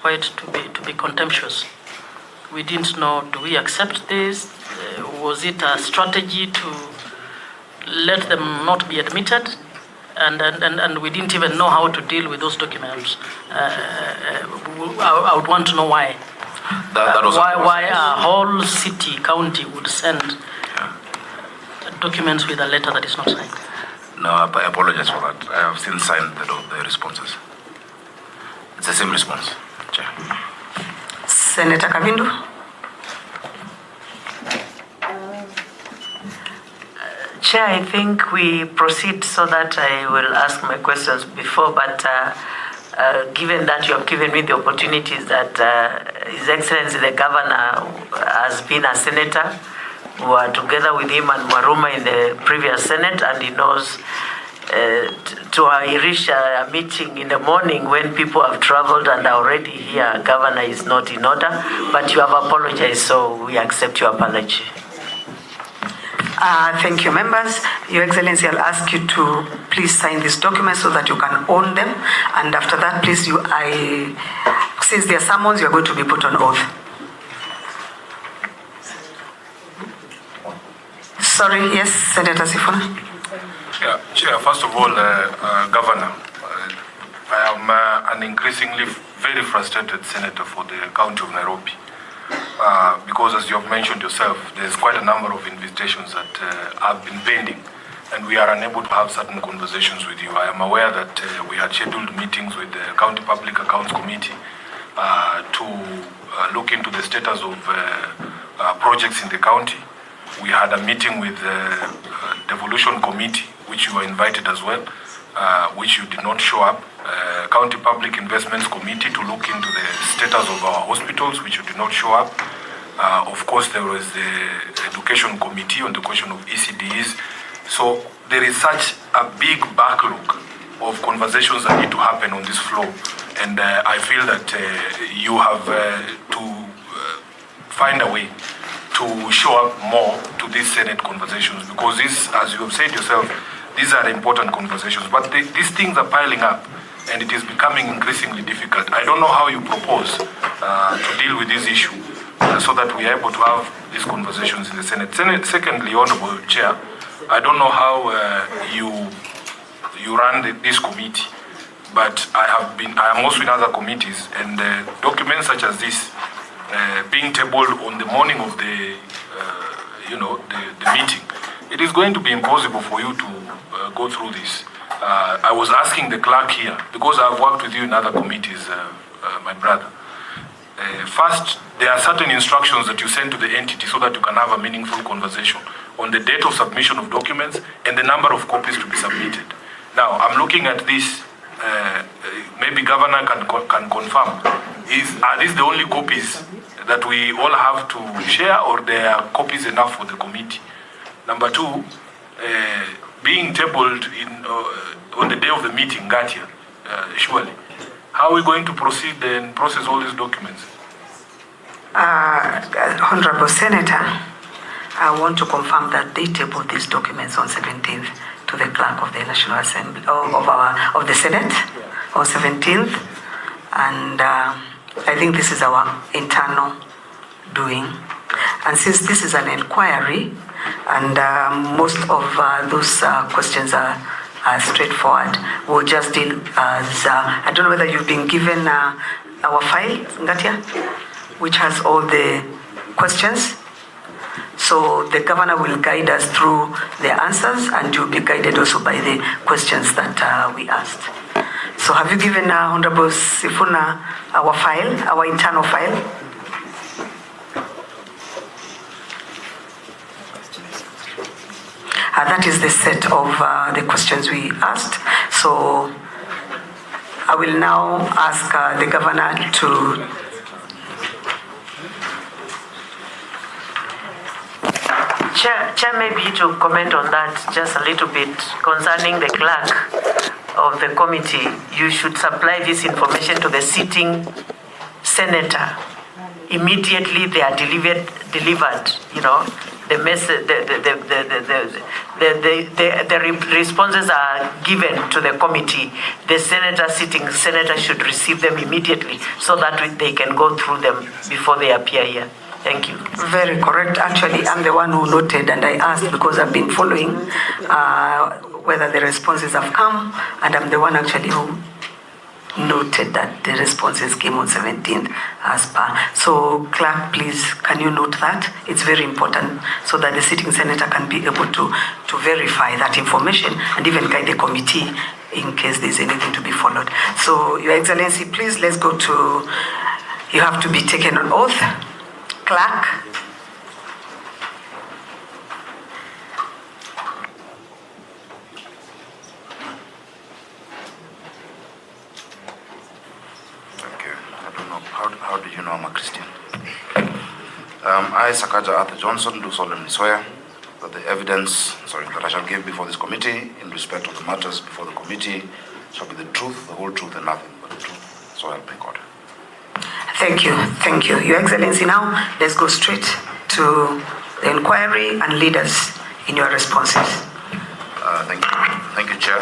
quite to be contemptuous. We didn't know, do we accept this? Was it a strategy to let them not be admitted? And we didn't even know how to deal with those documents. I would want to know why. Why a whole city, county would send documents with a letter that is not signed. No, I apologize for that. I have since signed the responses. It's the same response, Chair. Senator Kavindu. Chair, I think we proceed so that I will ask my questions before, but given that you have given me the opportunities that His Excellency the Governor has been a senator, we were together with him and Maruma in the previous Senate, and he knows to reach a meeting in the morning when people have traveled and are already here, Governor is not in order, but you have apologized, so we accept your apology. Thank you, members. Your Excellency, I'll ask you to please sign this document so that you can own them. And after that, please, since they are summons, you are going to be put on oath. Sorry, yes, Senator Sifuna. Chair, first of all, Governor, I am an increasingly very frustrated senator for the County of Nairobi. Because as you have mentioned yourself, there's quite a number of invitations that have been pending, and we are unable to have certain conversations with you. I am aware that we had scheduled meetings with the County Public Accounts Committee to look into the status of projects in the county. We had a meeting with the Devolution Committee, which you were invited as well, which you did not show up. County Public Investments Committee to look into the status of our hospitals, which you did not show up. Of course, there was the Education Committee on the question of ECDs. So there is such a big backlog of conversations that need to happen on this floor. And I feel that you have to find a way to show up more to these Senate conversations, because this, as you have said yourself, these are important conversations. But these things are piling up, and it is becoming increasingly difficult. I don't know how you propose to deal with this issue so that we are able to have these conversations in the Senate. Secondly, Honorable Chair, I don't know how you run this committee, but I am also in other committees, and documents such as this being tabled on the morning of the meeting, it is going to be impossible for you to go through this. I was asking the clerk here, because I've worked with you in other committees, my brother. First, there are certain instructions that you send to the entity so that you can have a meaningful conversation on the date of submission of documents and the number of copies to be submitted. Now, I'm looking at this. Maybe Governor can confirm. Are these the only copies that we all have to share, or there are copies enough for the committee? Number two, being tabled on the day of the meeting, Gatia, surely. How are we going to proceed and process all these documents? Honorable Senator, I want to confirm that they tabled these documents on 17th to the clerk of the National Assembly, of the Senate, on 17th. And I think this is our internal doing. And since this is an inquiry, and most of those questions are straightforward, we'll just deal as, I don't know whether you've been given our file, Ngatia, which has all the questions. So the governor will guide us through the answers, and you'll be guided also by the questions that we asked. So have you given Honorable Sifuna our file, our internal file? That is the set of the questions we asked. So I will now ask the governor to Chair, maybe to comment on that just a little bit concerning the clerk of the committee. You should supply this information to the sitting senator. Immediately they are delivered, the message, the responses are given to the committee, the sitting senator should receive them immediately so that they can go through them before they appear here. Thank you. Very correct. Actually, I'm the one who noted, and I asked because I've been following whether the responses have come, and I'm the one actually who noted that the responses came on 17th as per. So, clerk, please, can you note that? It's very important so that the sitting senator can be able to verify that information and even guide the committee in case there's anything to be followed. So, Your Excellency, please, let's go to, you have to be taken on oath. Clerk. How did you know I'm a Christian? I, Sakaja Arthur Johnson, do solemnly swear that the evidence, that I shall give before this committee in respect of the matters before the committee shall be the truth, the whole truth, and nothing but the truth. So help me God. Thank you. Thank you. Your Excellency, now let's go straight to the inquiry and lead us in your responses. Thank you. Thank you, Chair.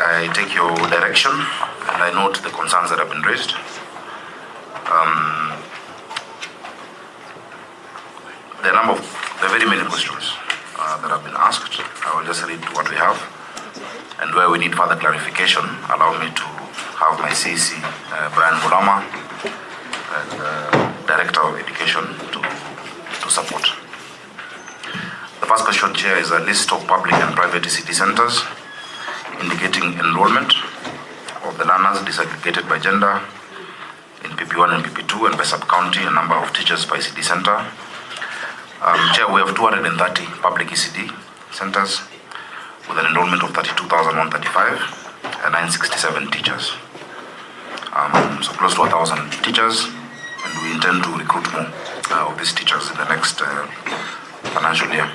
I take your direction and I note the concerns that have been raised. There are very many questions that have been asked. I will just read what we have, and where we need further clarification, allow me to have my CC, Brian Bulama, and Director of Education to support. The first question, Chair, is a list of public and private ECD centers indicating enrollment of the learners disaggregated by gender in PP1 and PP2 and by sub-county and number of teachers per ECD center. Chair, we have 230 public ECD centers with an enrollment of 32,135 and 967 teachers. So close to 1,000 teachers, and we intend to recruit more of these teachers in the next financial year.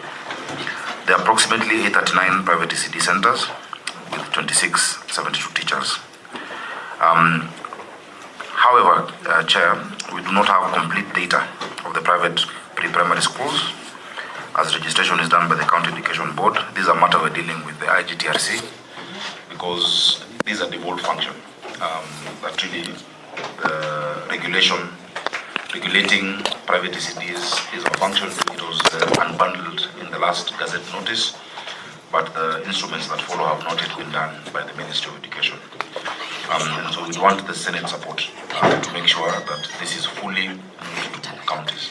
There are approximately 839 private ECD centers with 2672 teachers. However, Chair, we do not have complete data of the private pre-primary schools, as registration is done by the County Education Board. These are matters we're dealing with the IGTRC, because these are devolved function. That really regulating private ECDs is a function. It was unbundled in the last Gazette notice, but the instruments that follow have not yet been done by the Ministry of Education. And so we want the Senate support to make sure that this is fully moved to counties.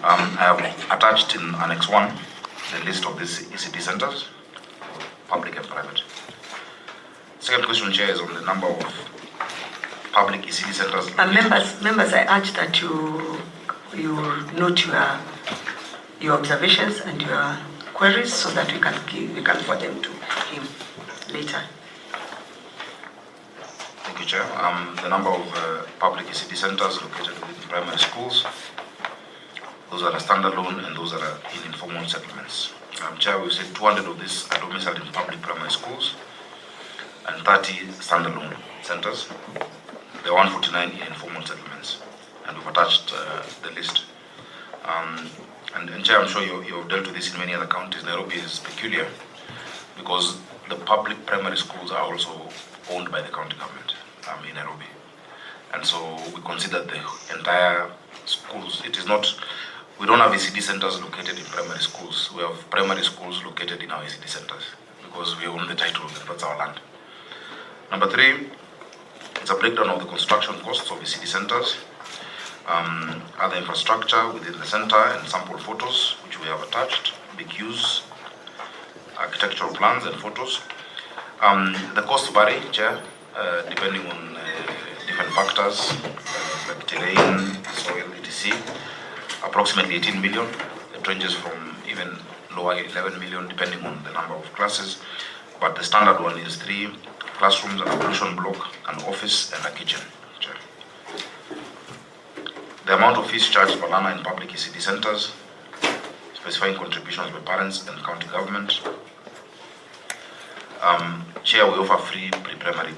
I have attached in Annex 1 the list of these ECD centers, public and private. Second question, Chair, is on the number of public ECD centers. Members, I urge that you note your observations and your queries so that we can forward them to him later. Thank you, Chair. The number of public ECD centers located within primary schools, those are standalone and those are in informal settlements. Chair, we said 200 of these are domiciled in public primary schools and 30 standalone centers. There are 149 in informal settlements, and we've attached the list. And Chair, I'm sure you have dealt with this in many other counties. Nairobi is peculiar because the public primary schools are also owned by the county government in Nairobi. And so we consider the entire schools. It is not, we don't have ECD centers located in primary schools. We have primary schools located in our ECD centers because we own the title, that's our land. Number 3, it's a breakdown of the construction costs of ECD centers, other infrastructure within the center, and sample photos, which we have attached, BQs, architectural plans and photos. The costs vary, Chair, depending on different factors like terrain, soil, etc. Approximately 18 million. It ranges from even lower 11 million depending on the number of classes. But the standard one is 3 classrooms, an ablution block, an office, and a kitchen. Chair. The amount of fees charged per learner in public ECD centers, specifying contributions by parents and county government. Chair, we offer free pre-primary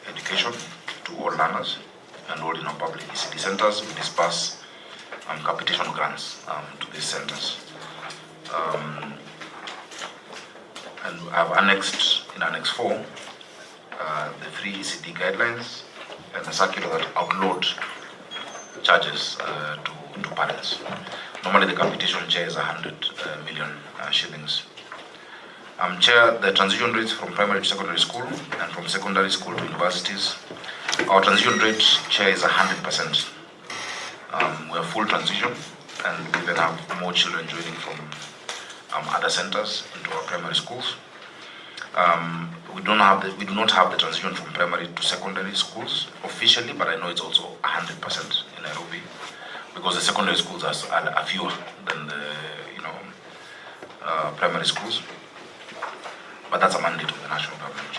education to all learners enrolled in our public ECD centers. We disperse capitation grants to these centers. And I've annexed in Annex 4 the free ECD guidelines and the circular that outlawed charges to parents. Normally the capitation share is 100 million shillings. Chair, the transition rates from primary to secondary school and from secondary school to universities, our transition rate share is 100%. We have full transition, and we even have more children joining from other centers into our primary schools. We do not have the transition from primary to secondary schools officially, but I know it's also 100% in Nairobi, because the secondary schools are fewer than the primary schools. But that's a mandate of the national government.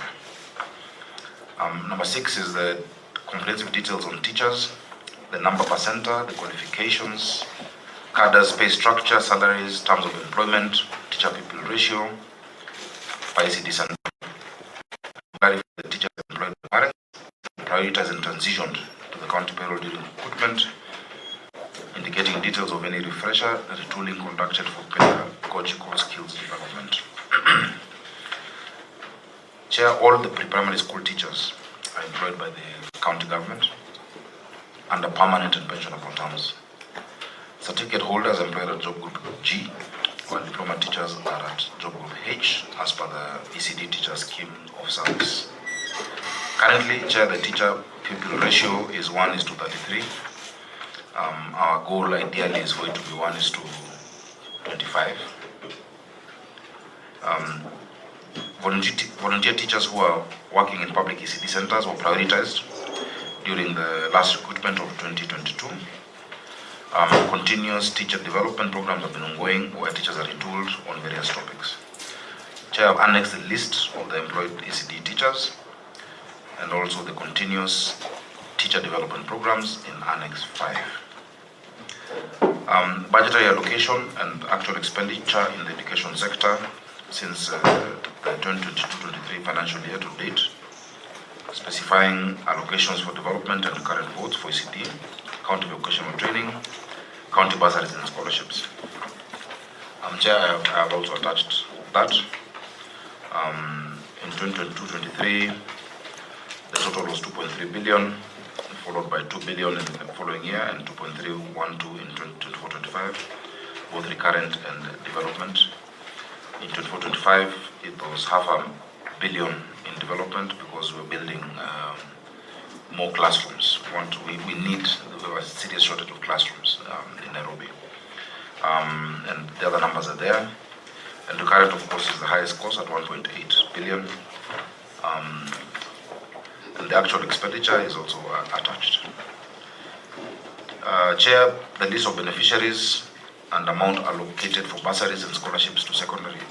Number 6 is the comprehensive details on teachers, the number per center, the qualifications, cadres, pay structure, salaries, terms of employment, teacher-pupil ratio, by ECD center. Clarify the teachers employed by parents, prioritize and transitioned to the county payroll during recruitment, indicating details of any refresher and retooling conducted for pedagogical skills development. Chair, all the pre-primary school teachers are employed by the county government under permanent and pensionable terms. Certificate holders employed at job group G, while diploma teachers are at job group H as per the ECD teacher scheme of service. Currently, Chair, the teacher pupil ratio is 1:33. Our goal ideally is for it to be 1:25. Volunteer teachers who are working in public ECD centers were prioritized during the last recruitment of 2022. Continuous teacher development programs have been ongoing where teachers are retooled on various topics. Chair, I've annexed the list of the employed ECD teachers and also the continuous teacher development programs in Annex 5. Budgetary allocation and actual expenditure in the education sector since the 2022-23 financial year to date, specifying allocations for development and current votes for ECD, county vocational training, county bursaries and scholarships. Chair, I have also attached that. In 2022-23, the total was 2.3 billion, followed by 2 billion in the following year and 2.312 in 2024-25, both recurrent and development. In 2024-25, it was $500 million in development because we're building more classrooms. We have a serious shortage of classrooms in Nairobi. And the other numbers are there. And the current, of course, is the highest cost at 1.8 billion. And the actual expenditure is also attached. Chair, the list of beneficiaries and amount allocated for bursaries and scholarships to secondary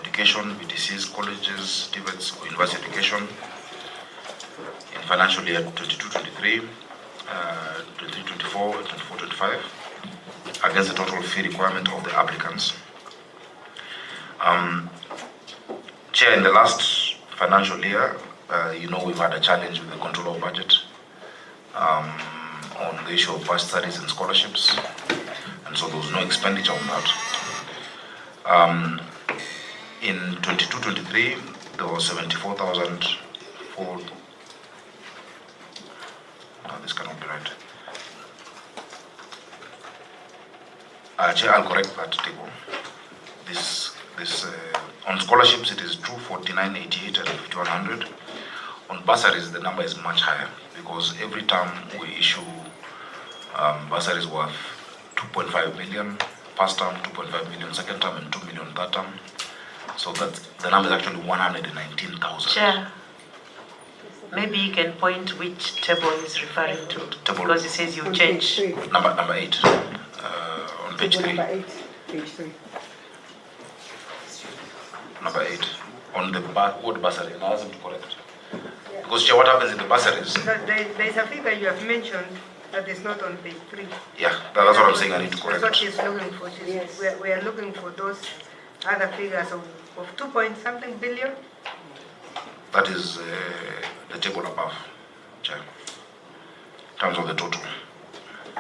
education, VTCs, colleges, TVETs, or university education in financial year 22-23, 23-24, 24-25, against the total fee requirement of the applicants. Chair, in the last financial year, we've had a challenge with the control of budget on the issue of bursaries and scholarships, and so there was no expenditure on that. In 22-23, there was 74,000 for. No, this cannot be right. Chair, I'll correct that table. On scholarships, it is 249.88 and 5100. On bursaries, the number is much higher because every term we issue bursaries worth 2.5 million first term, 2.5 million second term, and 2 million third term. So that the number is actually 119,000. Chair, maybe you can point which table is referring to, because it says you change. Number 8 on page 3. Number 8, page 3. Number 8 on the word bursary. And I asked him to correct. Because Chair, what happens in the bursaries? There's a figure you have mentioned that is not on page 3. Yeah, that's what I'm saying. I need to correct. That's what she's looking for. Yes. We are looking for those other figures of 2-point-something billion. That is the table above, Chair. in terms of the total.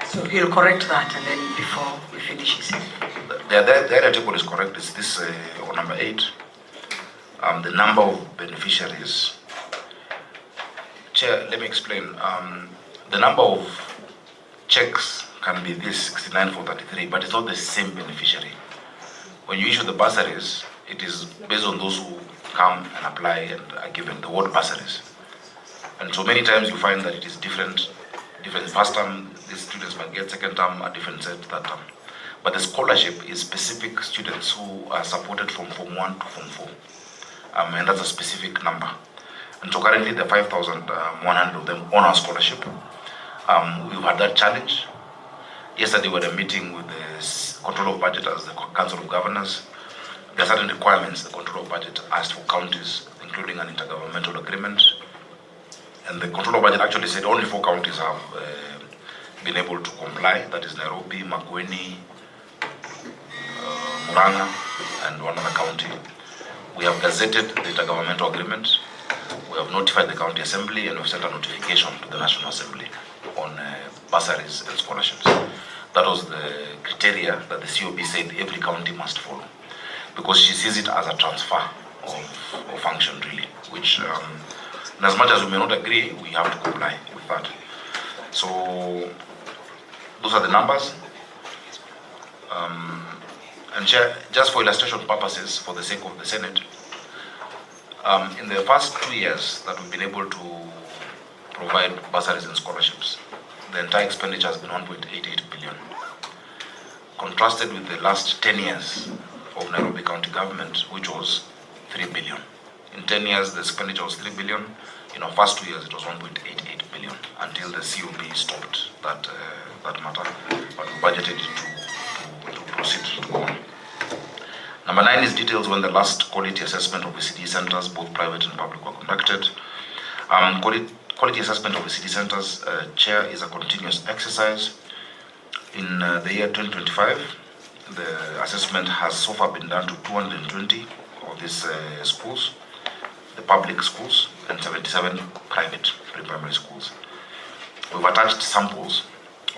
So he'll correct that and then before we finish his. The area table is correct. It's this on number 8. The number of beneficiaries. Chair, let me explain. The number of checks can be this 69,433, but it's not the same beneficiary. When you issue the bursaries, it is based on those who come and apply and are given the word bursaries. And so many times you find that it is different. First term, these students might get, second term, a different set, third term. But the scholarship is specific students who are supported from Form 1 to Form 4. And that's a specific number. And so currently the 5,100 of them on our scholarship. We've had that challenge. Yesterday we had a meeting with the Control of Budget as the Council of Governors. There are certain requirements the Control of Budget asked for counties, including an intergovernmental agreement. And the Control of Budget actually said only 4 counties have been able to comply. That is Nairobi, Makueni, Murang'a, and one other county. We have gazetted the intergovernmental agreement. We have notified the county assembly, and we've sent a notification to the National Assembly on bursaries and scholarships. That was the criteria that the COB said every county must follow, because she sees it as a transfer of function, really, which, and as much as we may not agree, we have to comply with that. So those are the numbers. And Chair, just for illustration purposes, for the sake of the Senate, in the first 2 years that we've been able to provide bursaries and scholarships, the entire expenditure has been 1.88 billion. Contrasted with the last 10 years of Nairobi County Government, which was 3 billion. In 10 years, the expenditure was 3 billion. In our first 2 years, it was 1.88 billion until the COB stopped that matter. But we budgeted it to proceed to go on. Number 9 is details when the last quality assessment of ECD centers, both private and public, were conducted. Quality assessment of ECD centers, Chair, is a continuous exercise. In the year 2025, the assessment has so far been done to 220 of these schools, the public schools, and 77 private pre-primary schools. We've attached samples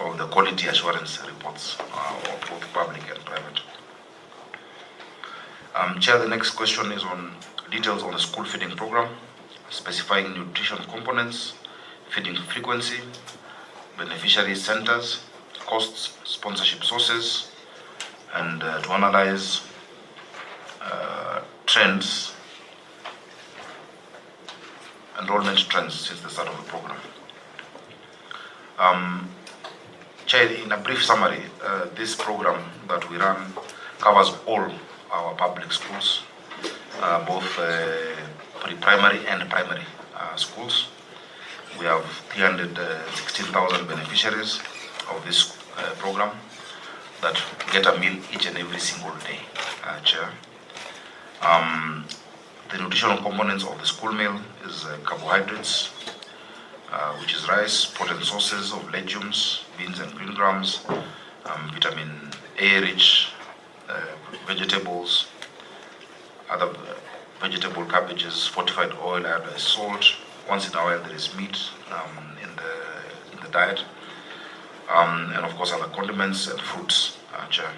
of the quality assurance reports of both public and private. Chair, the next question is on details on the school feeding program, specifying nutrition components, feeding frequency, beneficiary centers, costs, sponsorship sources, and to analyze trends, enrollment trends since the start of the program. Chair, in a brief summary, this program that we run covers all our public schools, both pre-primary and primary schools. We have 316,000 beneficiaries of this program that get a meal each and every single day, Chair. The nutritional components of the school meal is carbohydrates, which is rice, potent sources of legumes, beans and green grams, vitamin A-rich vegetables, other vegetable cabbages, fortified oil, added by salt. Once in a while there is meat in the diet, and of course other condiments and fruits. Chair.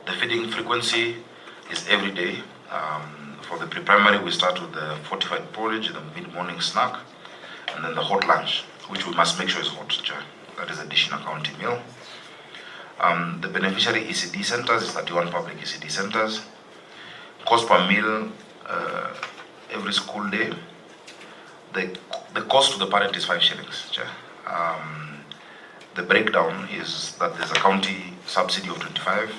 The feeding frequency is every day. For the pre-primary, we start with the fortified porridge, the mid-morning snack, and then the hot lunch, which we must make sure is hot, Chair. That is a dish in a county meal. The beneficiary ECD centers is 31 public ECD centers. Cost per meal every school day. The cost to the parent is 5 shillings, Chair. The breakdown is that there's a county subsidy of 25,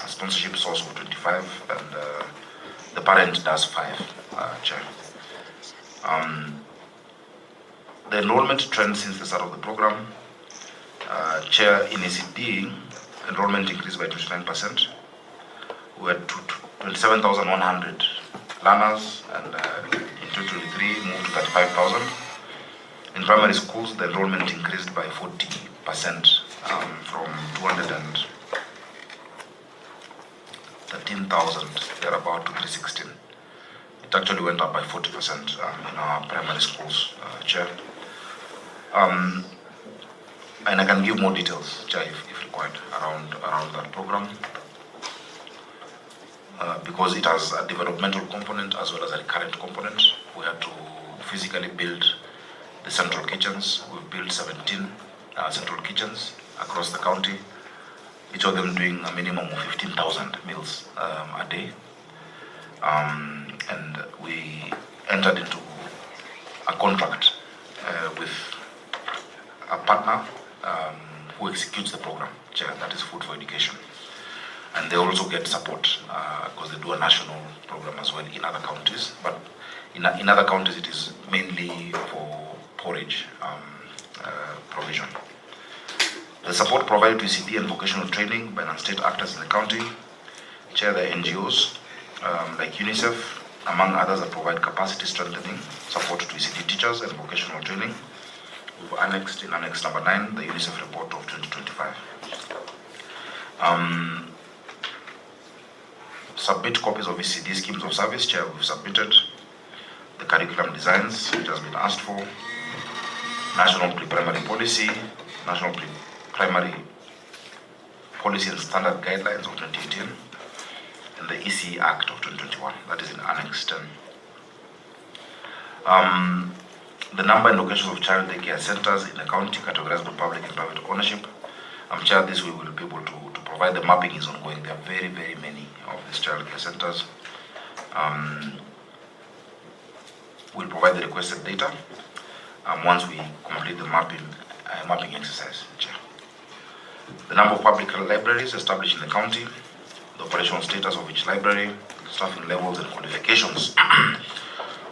a sponsorship source of 25, and the parent does 5, Chair. The enrollment trend since the start of the program, Chair, in ECD, enrollment increased by 29%. We had 27,100 learners, and in 2023 moved to 35,000. In primary schools, the enrollment increased by 40%, from 213,000 thereabout to 316. It actually went up by 40% in our primary schools, Chair. And I can give more details, Chair, if required, around that program. Because it has a developmental component as well as a recurrent component. We had to physically build the central kitchens. We've built 17 central kitchens across the county, each of them doing a minimum of 15,000 meals a day. And we entered into a contract with a partner who executes the program, Chair, that is Food for Education. And they also get support because they do a national program as well in other counties. But in other counties, it is mainly for porridge provision. The support provided to ECD and vocational training by non-state actors in the county, Chair, the NGOs like UNICEF, among others, that provide capacity strengthening support to ECD teachers and vocational training. We've annexed in Annex number 9 the UNICEF report of 2025. Submit copies of ECD schemes of service, Chair. We've submitted the curriculum designs, which has been asked for, national pre-primary policy, national pre-primary policy and standard guidelines of 2018, and the ECE Act of 2021, that is in Annex 10. The number and locations of child daycare centers in the county categorized by public and private ownership. Chair, this we will be able to provide. The mapping is ongoing. There are very, very many of these child care centers. We'll provide the requested data once we complete the mapping exercise, Chair. The number of public libraries established in the county, the operational status of each library, staffing levels and qualifications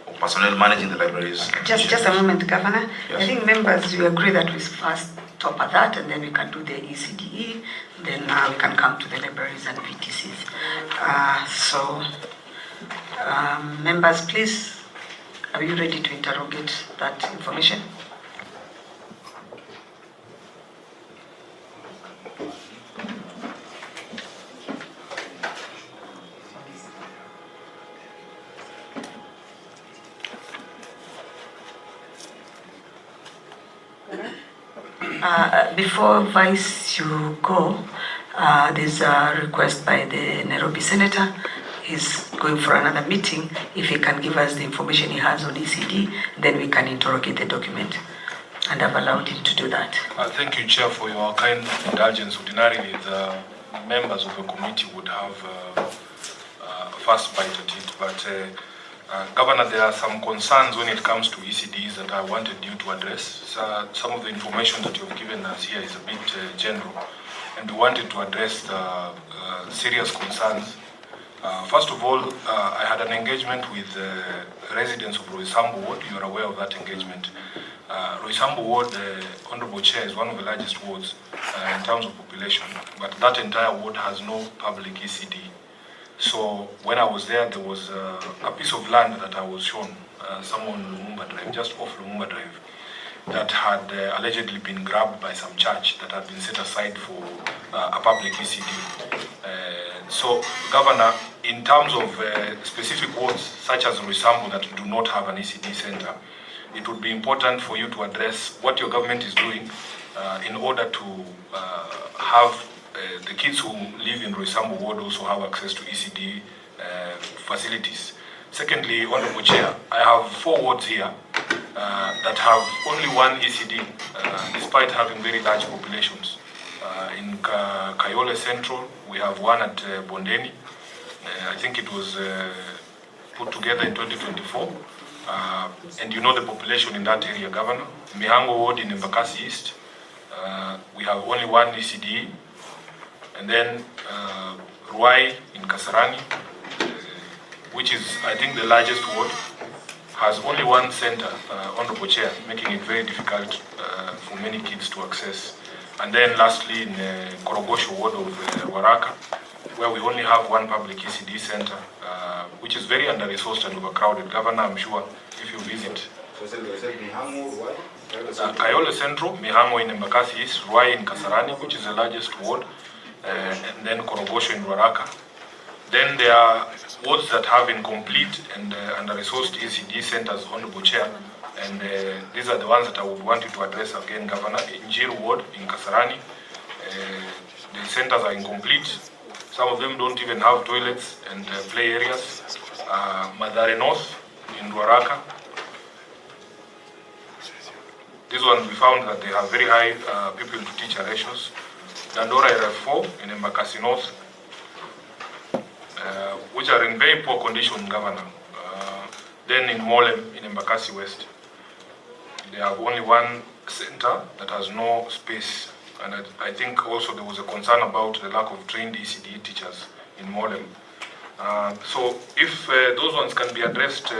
of personnel managing the libraries. Just a moment, Governor. Yes. I think members, you agree that we first top at that, and then we can do the ECDE, then we can come to the libraries and PTCs. Members, please, are you ready to interrogate that information? Before Vice you go, there's a request by the Nairobi Senator. He's going for another meeting. If he can give us the information he has on ECD, then we can interrogate the document. And I've allowed him to do that. Thank you, Chair, for your kind indulgence. Ordinarily, the members of the committee would have first bite at it, but Governor, there are some concerns when it comes to ECDs that I wanted you to address. Some of the information that you've given us here is a bit general, and we wanted to address the serious concerns. First of all, I had an engagement with residents of Roysambu Ward. You are aware of that engagement. Roysambu Ward, Honorable Chair, is one of the largest wards in terms of population, but that entire ward has no public ECD. So when I was there was a piece of land that I was shown, somewhere on Lumumba Drive, just off Lumumba Drive, that had allegedly been grabbed by some church that had been set aside for a public ECD. So, Governor, in terms of specific wards such as Roysambu that do not have an ECD center, it would be important for you to address what your government is doing in order to have the kids who live in Roysambu Ward also have access to ECD facilities. Secondly, Honorable Chair, I have 4 wards here that have only one ECD, despite having very large populations. In Kayole Central, we have one at Bondeni. I think it was put together in 2024. And you know the population in that area, Governor. Mihango Ward in Embakasi East, we have only one ECD. And then Ruai in Kasarani, which is, I think, the largest ward, has only one center, Honorable Chair, making it very difficult for many kids to access. And then lastly, in Korogosho ward of Waraka, where we only have one public ECD center, which is very under-resourced and overcrowded. Governor, I'm sure if you visit. Kayole Central, Mihango in Embakasi East, Ruai in Kasarani, which is the largest ward, and then Korogosho in Waraka. Then there are wards that have incomplete and under-resourced ECD centers, Honorable Chair, and these are the ones that I would want you to address again, Governor. In Njiru Ward, in Kasarani, the centers are incomplete. Some of them don't even have toilets and play areas. Madare North, in Ruaraka. This one we found that they have very high people to teacher ratios. Dandora RF4 in Embakasi North, which are in very poor condition, Governor. Then in Molem in Embakasi West, they have only one center that has no space. And I think also there was a concern about the lack of trained ECD teachers in Molem. So if those ones can be addressed,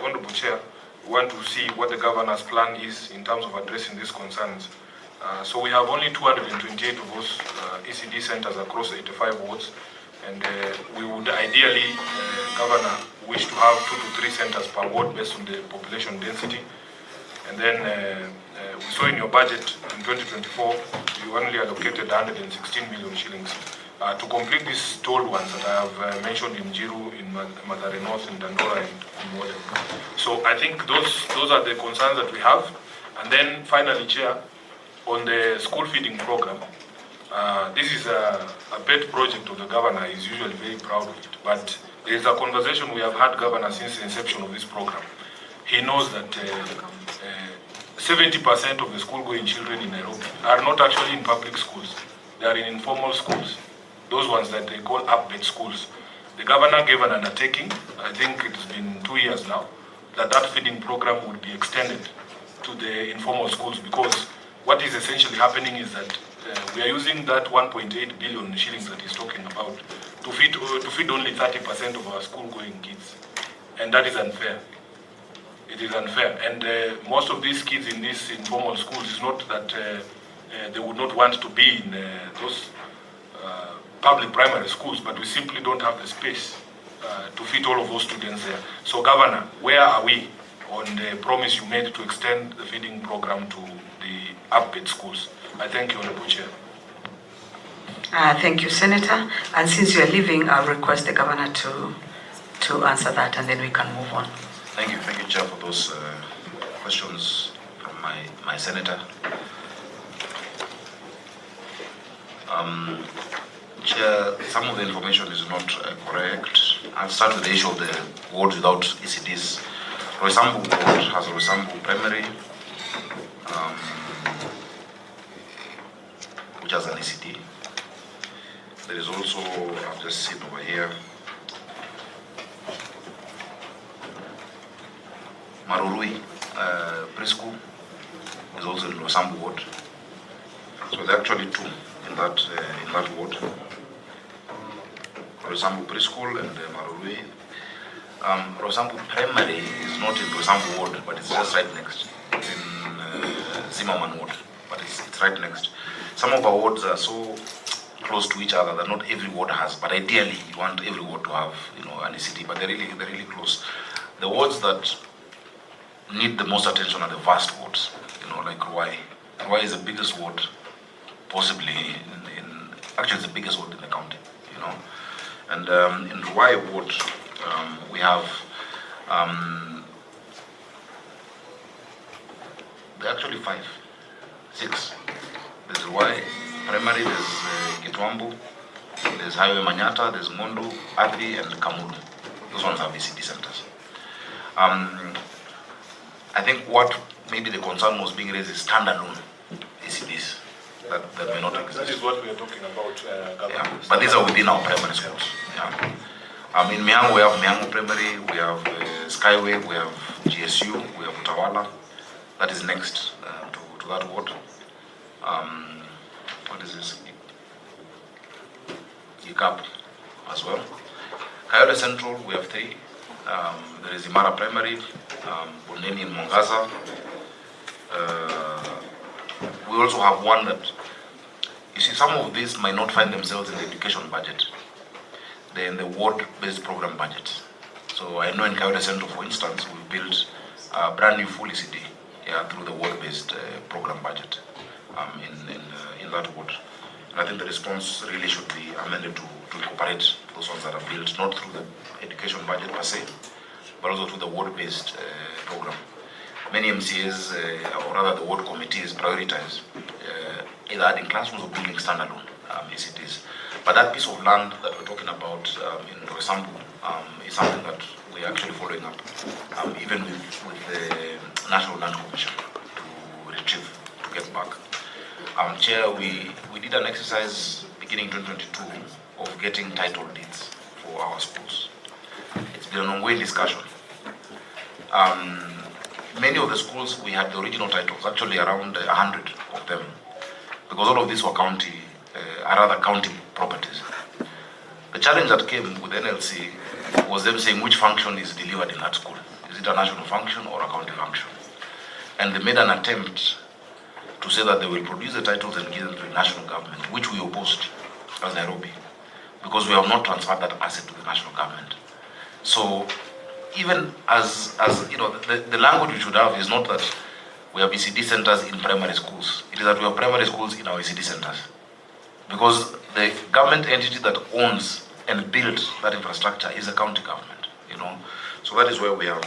Honorable Chair, we want to see what the governor's plan is in terms of addressing these concerns. So we have only 228 of those ECD centers across 85 wards, and we would ideally, Governor, wish to have 2 to 3 centers per ward based on the population density. And then we saw in your budget in 2024, you only allocated 116 million shillings to complete these told ones that I have mentioned in Njiru, in Madare North, in Dandora, and in Modem. So I think those are the concerns that we have. And then finally, Chair, on the school feeding program, this is a pet project of the governor. He's usually very proud of it. But there is a conversation we have had, Governor, since the inception of this program. He knows that 70% of the school-going children in Nairobi are not actually in public schools. They are in informal schools, those ones that they call up-bed schools. The governor gave an undertaking, I think it's been 2 years now, that feeding program would be extended to the informal schools, because what is essentially happening is that we are using that 1.8 billion shillings that he's talking about to feed only 30% of our school-going kids. And that is unfair. It is unfair. And most of these kids in these informal schools, is not that they would not want to be in those public primary schools, but we simply don't have the space to feed all of those students there. So, Governor, where are we on the promise you made to extend the feeding program to the up-bed schools? I thank you, Honorable Chair. Thank you, Senator. And since you are leaving, I'll request the governor to answer that, and then we can move on. Thank you, Chair, for those questions from my senator. Chair, some of the information is not correct. I'll start with the issue of the wards without ECDs. Roysambu ward has Roysambu Primary, which has an ECD. There is also, I've just seen over here, Marurui Preschool is also in Roysambu ward. So there are actually 2 in that ward. Roysambu Preschool and Marurui. Roysambu Primary is not in Roysambu ward, but it's just right next. It's in Zimmerman ward, but it's right next. Some of our wards are so close to each other that not every ward has, but ideally you want every ward to have, an ECD, but they're really close. The wards that need the most attention are the vast wards, like Ruai. Ruai is the biggest ward, possibly actually it's the biggest ward in the county, And in Ruai ward, we have there are actually 6. There's Ruai Primary, there's Gitwambu, there's Highway Manyata, there's Mondu, Adri, and Kamulu. Those ones have ECD centers. I think what maybe the concern was being raised is standalone ECDs that may not exist. That is what we are talking about, Government. Yeah, but these are within our primary schools. Yeah. In Miango, we have Miango Primary, we have Skyway, we have GSU, we have Utawala. That is next to that ward. What is this? UCAP as well. Kayole Central, we have 3. There is Imara Primary, Bondeni in Mongaza. We also have one that, you see, some of these might not find themselves in the education budget. They're in the ward-based program budget. So I know in Kayole Central, for instance, we built a brand new full ECD through the ward-based program budget in that ward. And I think the response really should be amended to incorporate those ones that are built not through the education budget per se, but also through the ward-based program. Many MCAs, or rather the ward committees, prioritize either adding classrooms or building standalone ECTs. But that piece of land that we're talking about in Roysambu is something that we're actually following up, even with the National Land Commission to retrieve, to get back. Chair, we did an exercise beginning 2022 of getting title deeds for our schools. It's been an ongoing discussion. Many of the schools, we had the original titles, actually around 100 of them, because all of these were county properties. The challenge that came with NLC was them saying which function is delivered in that school. Is it a national function or a county function? And they made an attempt to say that they will produce the titles and give them to the national government, which we opposed as Nairobi, because we have not transferred that asset to the national government. So even as you know, the language we should have is not that we have ECD centers in primary schools. It is that we have primary schools in our ECD centers. Because the government entity that owns and builds that infrastructure is the county government, you know. So that is where we have,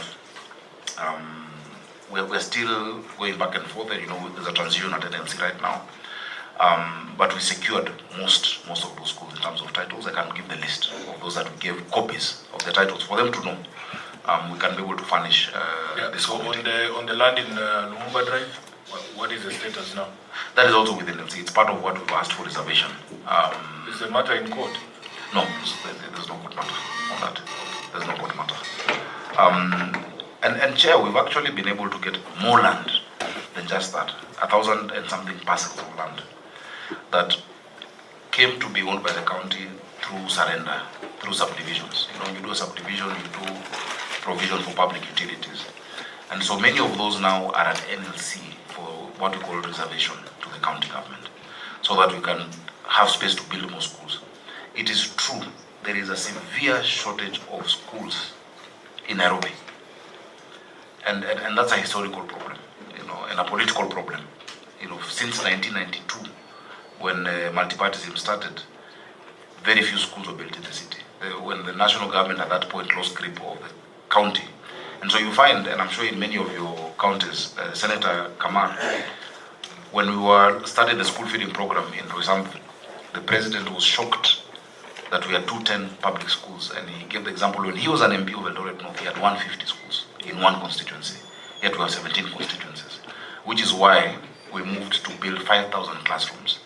we're still going back and forth, and you know, there's a transition at NLC right now. But we secured most of those schools in terms of titles. I can give the list of those that we gave copies of the titles for them to know. We can be able to furnish this committee. So on the land in Lumumba Drive, what is the status now? That is also within NLC. It's part of what we've asked for reservation. Is the matter in court? No, there's no court matter on that. There's no court matter. And Chair, we've actually been able to get more land than just that. 1,000 and something parcels of land that came to be owned by the county through surrender, through subdivisions. You know, you do a subdivision, you do provision for public utilities. And so many of those now are at NLC for what we call reservation to the county government, so that we can have space to build more schools. It is true, there is a severe shortage of schools in Nairobi. And that's a historical problem, you know, and a political problem. You know, since 1992, when multipartyism started, very few schools were built in the city. When the national government at that point lost grip of the county. And so you find, and I'm sure in many of your counties, Senator Kamar, when we started the school feeding program in Roysambu, the president was shocked that we had 210 public schools, and he gave the example when he was an MP of Eldoret North, he had 150 schools in one constituency, yet we have 17 constituencies, which is why we moved to build 5,000 classrooms.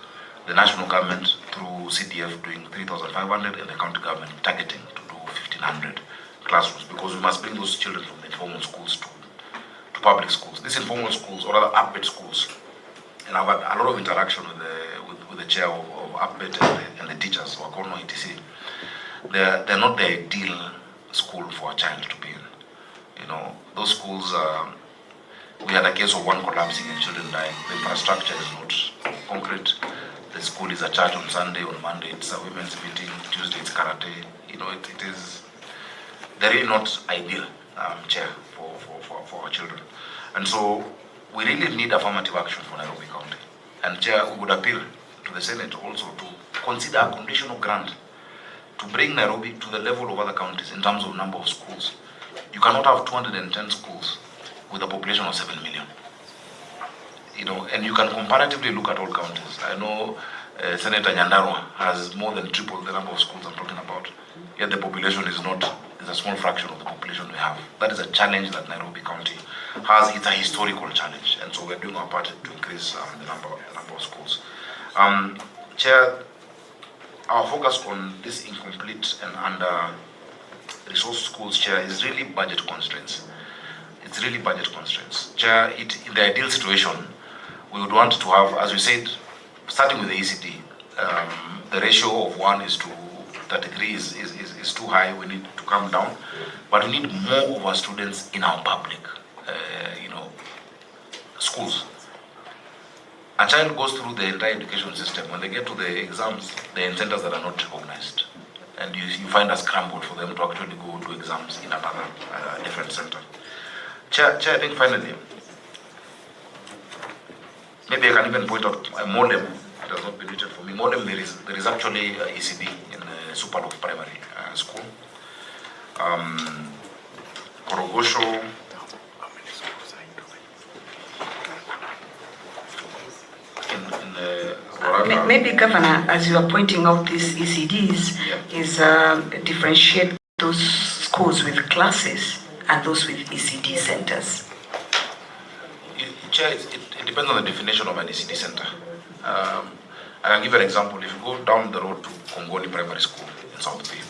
The national government through CDF doing 3,500 and the county government targeting to do 1,500 classrooms, because we must bring those children from the informal schools to public schools. These informal schools, or rather UPBET schools, and I've had a lot of interaction with the chair of UPBET and the teachers, or Wakono etc. They're not the ideal school for a child to be in. You know, those schools, we had a case of one collapsing and children dying. The infrastructure is not concrete. The school is a church on Sunday, on Monday it's a women's meeting, Tuesday it's karate. You know, it is, they're really not ideal, Chair, for our children. And so we really need affirmative action for Nairobi County. And Chair, we would appeal to the Senate also to consider a conditional grant to bring Nairobi to the level of other counties in terms of number of schools. You cannot have 210 schools with a population of 7 million. You know, and you can comparatively look at all counties. I know Senator Nyandarua has more than triple the number of schools I'm talking about, yet the population is a small fraction of the population we have. That is a challenge that Nairobi County has. It's a historical challenge, and so we're doing our part to increase the number of schools. Chair, our focus on this incomplete and under-resourced schools, Chair, is really budget constraints. It's really budget constraints. Chair, in the ideal situation, we would want to have, as we said, starting with the ECD, the ratio of 1 is to 33 is too high. We need to come down, but we need more of our students in our public, schools. A child goes through the entire education system. When they get to the exams, they're in centers that are not recognized, and you find a scramble for them to actually go do exams in another different center. Chair, I think finally, maybe I can even point out a model has not been written for me. Modem, there is actually ECD in Superloaf Primary School. Korogosho. Maybe, Governor, as you are pointing out these ECDs, is differentiate those schools with classes and those with ECD centers. Chair, it depends on the definition of an ECD center. I can give you an example. If you go down the road to Kongoni Primary School in South Bay,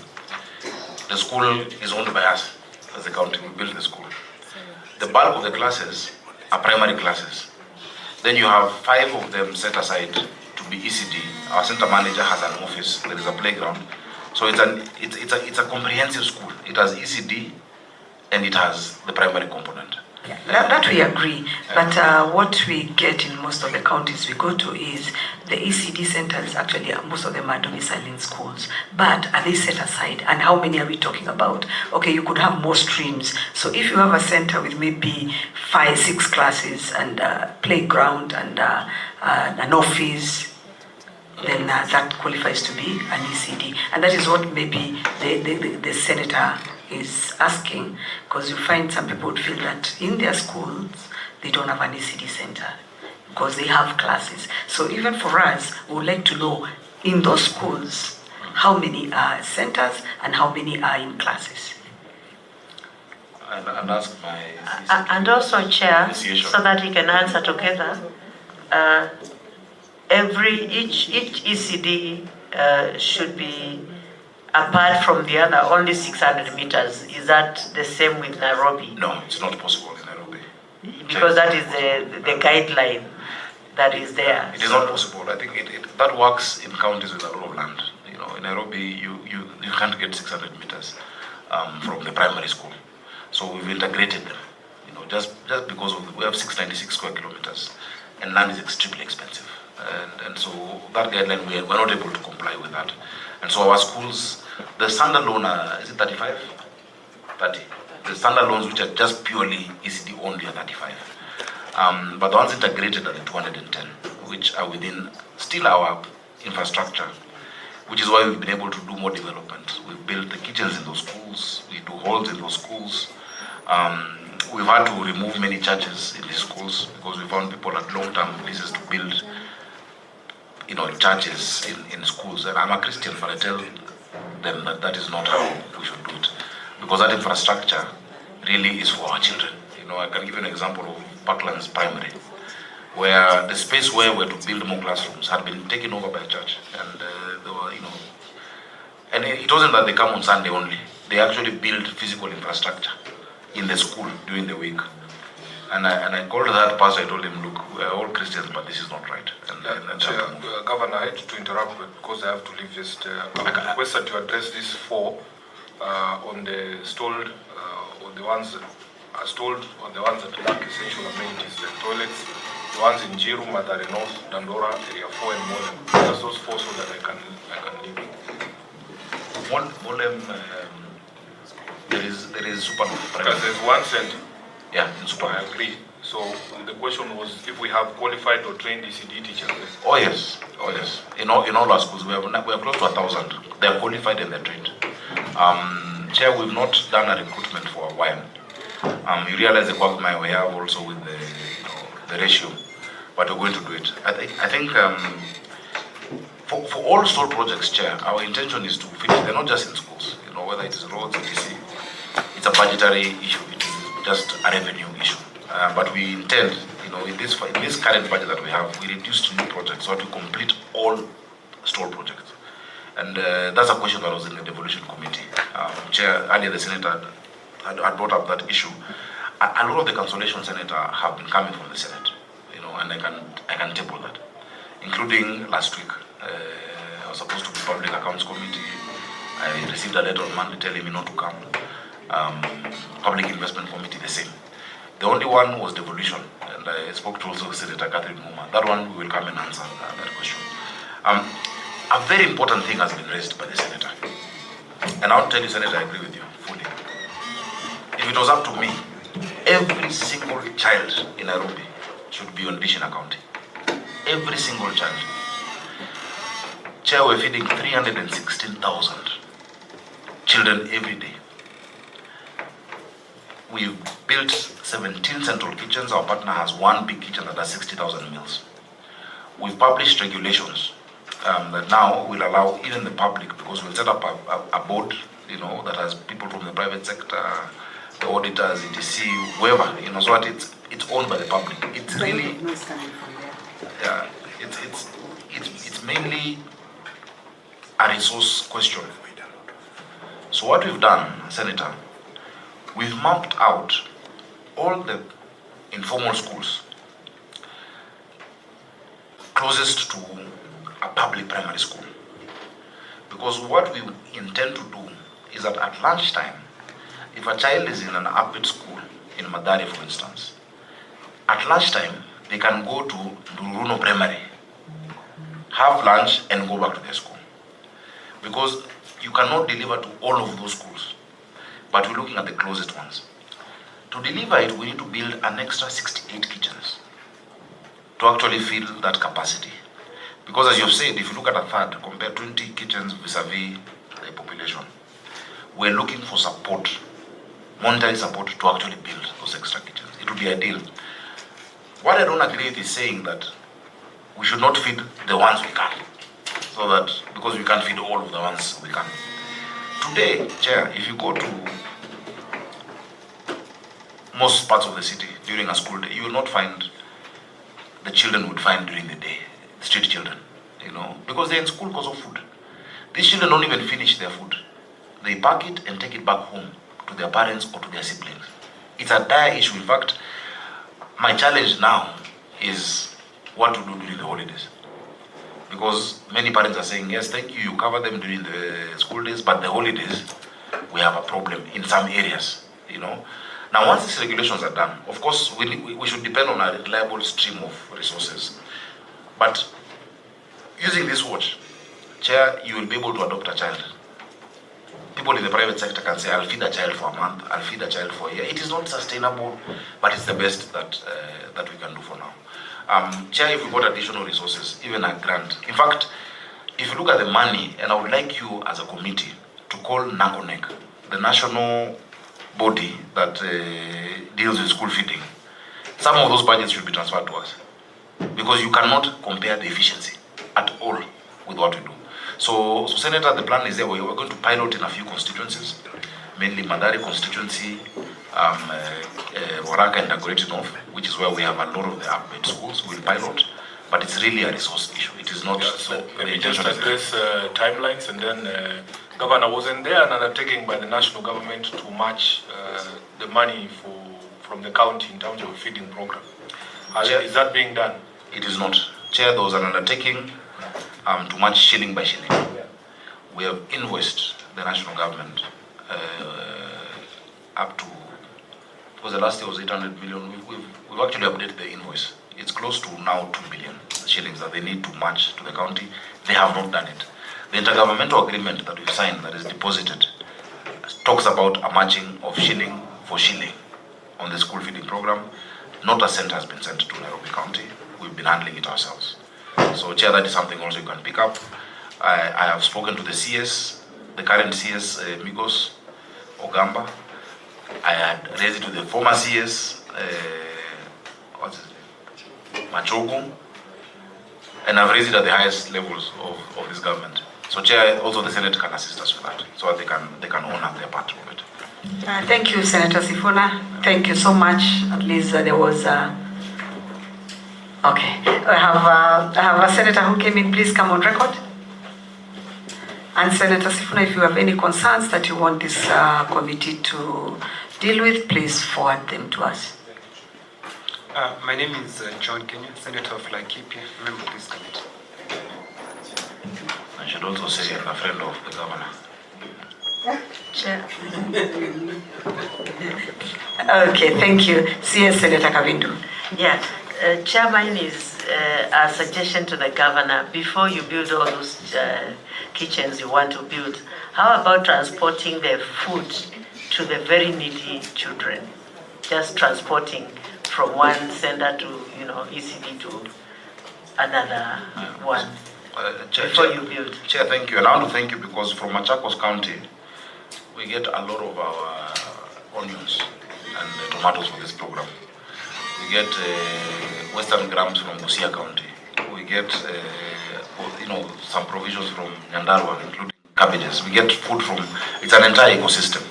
the school is owned by us as the county. We built the school. The bulk of the classes are primary classes. Then you have 5 of them set aside to be ECD. Our center manager has an office. There is a playground. So it's a comprehensive school. It has ECD and it has the primary component. Yeah, that we agree, but what we get in most of the counties we go to is the ECD centers. Actually, most of them are domiciled in schools, but are they set aside? And how many are we talking about? Okay, you could have more streams. So if you have a center with maybe 5, 6 classes and playground and an office, then that qualifies to be an ECD, and that is what maybe the senator is asking, because you find some people would feel that in their schools they don't have an ECD center because they have classes. So even for us, we would like to know in those schools how many are centers and how many are in classes. And ask my and also, Chair, so that he can answer together. Each ECD should be apart from the other, only 600 meters. Is that the same with Nairobi? No, it's not possible in Nairobi. Because that is the guideline that is there. It is not possible. I think that works in counties with a lot of land. You know, in Nairobi, you can't get 600 meters from the primary school. So we've integrated them. You know, just because we have 696 square kilometers, and land is extremely expensive. And so that guideline, we're not able to comply with that. And so our schools, the standalone, is it 35? 30. The standalones, which are just purely ECD only, are 35. But the ones integrated are the 210, which are within still our infrastructure, which is why we've been able to do more development. We've built the kitchens in those schools, we do halls in those schools. We've had to remove many churches in these schools because we found people had long-term leases to build churches in schools. And I'm a Christian, but I tell them that is not how we should do it. Because that infrastructure really is for our children. I can give you an example of Parklands Primary, where the space where we're to build more classrooms had been taken over by a church. And there were, and it wasn't that they come on Sunday only. They actually build physical infrastructure in the school during the week. And I called that pastor, I told him, look, we're all Christians, but this is not right. Governor, I hate to interrupt, but because I have to leave, just I requested to address this on the stalled, or the ones that are stalled, or the ones that lack essential amenities, the toilets, the ones in Jiru, Mathare North, Dandora, Area 4 and Molem. Just those 4 so that I can leave. Molem, there is super. Because there's one center. Yeah, in super. I agree. So the question was if we have qualified or trained ECD teachers. Oh yes. In all our schools, we are close to 1,000. They are qualified and they're trained. Chair, we've not done a recruitment for a while. You realize the quagmire we have also with the ratio, but we're going to do it. I think for all stall projects, Chair, our intention is to finish. They're not just in schools. Whether it is roads, etc. It's a budgetary issue. It is just a revenue issue. But we intend, in this current budget that we have, we reduced new projects so to complete all stall projects. And that's a question that was in the devolution committee. Chair, earlier the senator had brought up that issue. A lot of the cancellation, Senator, have been coming from the Senate, and I can table that, including last week. I was supposed to be Public Accounts Committee. I received a letter on Monday telling me not to come. Public Investment Committee, the same. The only one was devolution, and I spoke to also Senator Catherine Muma. That one we will come and answer that question. A very important thing has been raised by the Senator. And I'll tell you, Senator, I agree with you fully. If it was up to me, every single child in Nairobi should be on dish in accounting. Every single child. Chair, we're feeding 316,000 children every day. We've built 17 central kitchens. Our partner has one big kitchen that has 60,000 meals. We've published regulations that now will allow even the public, because we'll set up a board, that has people from the private sector, the auditors, ETC, whoever, so that it's owned by the public. It's really, yeah, it's mainly a resource question. So what we've done, Senator, we've mapped out all the informal schools closest to a public primary school. Because what we intend to do is that at lunchtime, if a child is in an upbeat school, in Madari for instance, at lunchtime, they can go to Duruno Primary, have lunch and go back to their school. Because you cannot deliver to all of those schools, but we're looking at the closest ones. To deliver it, we need to build an extra 68 kitchens to actually fill that capacity. Because as you've said, if you look at a third, compare 20 kitchens vis-a-vis the population, we're looking for support, monetary support to actually build those extra kitchens. It would be ideal. What I don't agree with is saying that we should not feed the ones we can, so that, because we can't feed all of the ones we can. Today, Chair, if you go to most parts of the city during a school day, you will not find the children would find during the day, street children, because they're in school because of food. These children don't even finish their food. They pack it and take it back home to their parents or to their siblings. It's a dire issue. In fact, my challenge now is what to do during the holidays. Because many parents are saying, yes, thank you, you cover them during the school days, but the holidays, we have a problem in some areas, Now, once these regulations are done, of course, we should depend on a reliable stream of resources. But using this watch, Chair, you will be able to adopt a child. People in the private sector can say, I'll feed a child for a month, I'll feed a child for a year. It is not sustainable, but it's the best that we can do for now. Chair, if we got additional resources, even a grant. In fact, if you look at the money, and I would like you as a committee to call NACONEC, the national body that deals with school feeding, some of those budgets should be transferred to us. Because you cannot compare the efficiency at all with what we do. So Senator, the plan is there. We're going to pilot in a few constituencies, mainly Madari constituency, Waraka and Dagoretti North, which is where we have a lot of the upgrade schools. We'll pilot, but it's really a resource issue. It is not. Yeah, so maybe just address timelines, and then Governor, wasn't there an undertaking by the national government to match the money from the county in terms of a feeding program? Is that being done? It is not. Chair, there was an undertaking to match shilling by shilling. We have invoiced the national government up to, because the last year was 800 million. We've actually updated the invoice. It's close to now 2 billion shillings that they need to match to the county. They have not done it. The intergovernmental agreement that we've signed, that is deposited, talks about a matching of shilling for shilling on the school feeding program. Not a cent has been sent to Nairobi County. We've been handling it ourselves. So, Chair, that is something also you can pick up. I have spoken to the CS, the current CS, Migos Ogamba. I had raised it to the former CS, what's his name? Machogo. And I've raised it at the highest levels of this government. So, Chair, also the Senate can assist us with that, so that they can own up their part of it. Thank you, Senator Sifuna. Thank you so much. At least there was okay. I have a senator who came in. Please come on record. And Senator Sifuna, if you have any concerns that you want this committee to deal with, please forward them to us. My name is John Kenya, Senator of Laikipia, member of this committee. I should also say I'm a friend of the governor. Chair. Okay, thank you. CS Senator Kavindu. Yeah, Chair, mine is a suggestion to the governor. Before you build all those kitchens you want to build, how about transporting the food to the very needy children? Just transporting from one center to, ECD to another one. before you build? Chair, thank you. And I want to thank you because from Machakos County, we get a lot of our onions and tomatoes for this program. We get Western grams from Busia County. We get, some provisions from Nyandarua, including cabbages. We get food from, it's an entire ecosystem,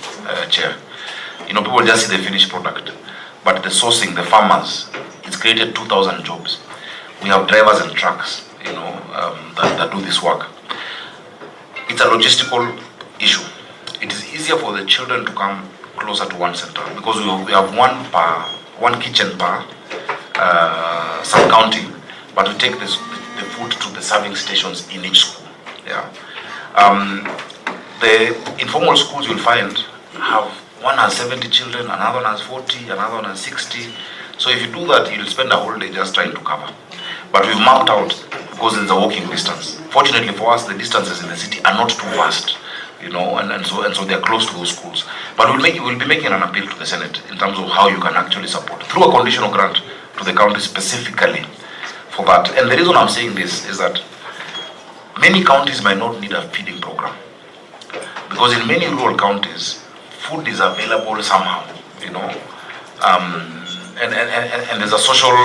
Chair. People just see the finished product, but the sourcing, the farmers, it's created 2,000 jobs. We have drivers and trucks, that do this work. It's a logistical issue. It is easier for the children to come closer to one center because we have one kitchen per sub-county, but we take the food to the serving stations in each school. Yeah. The informal schools you'll find have one has 70 children, another one has 40, another one has 60. So if you do that, you'll spend a whole day just trying to cover. But we've mapped out because there's a walking distance. Fortunately for us, the distances in the city are not too vast, and so they're close to those schools. But we'll be making an appeal to the Senate in terms of how you can actually support through a conditional grant to the county specifically for that. And the reason I'm saying this is that many counties might not need a feeding program because in many rural counties, food is available somehow, and there's a social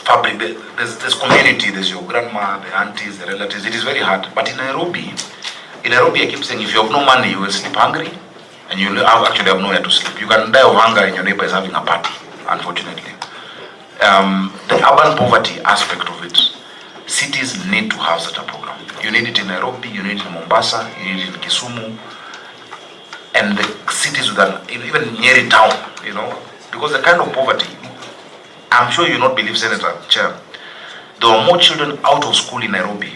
fabric. There's community. There's your grandma, the aunties, the relatives. It is very hard. But in Nairobi, I keep saying if you have no money, you will sleep hungry, and you actually have nowhere to sleep. You can die of hunger, and your neighbor is having a party. Unfortunately, the urban poverty aspect of it, cities need to have such a program. You need it in Nairobi. You need it in Mombasa. You need it in Kisumu. And the cities with even Nyeri town, because the kind of poverty, I'm sure you not believe, Senator Chair, there are more children out of school in Nairobi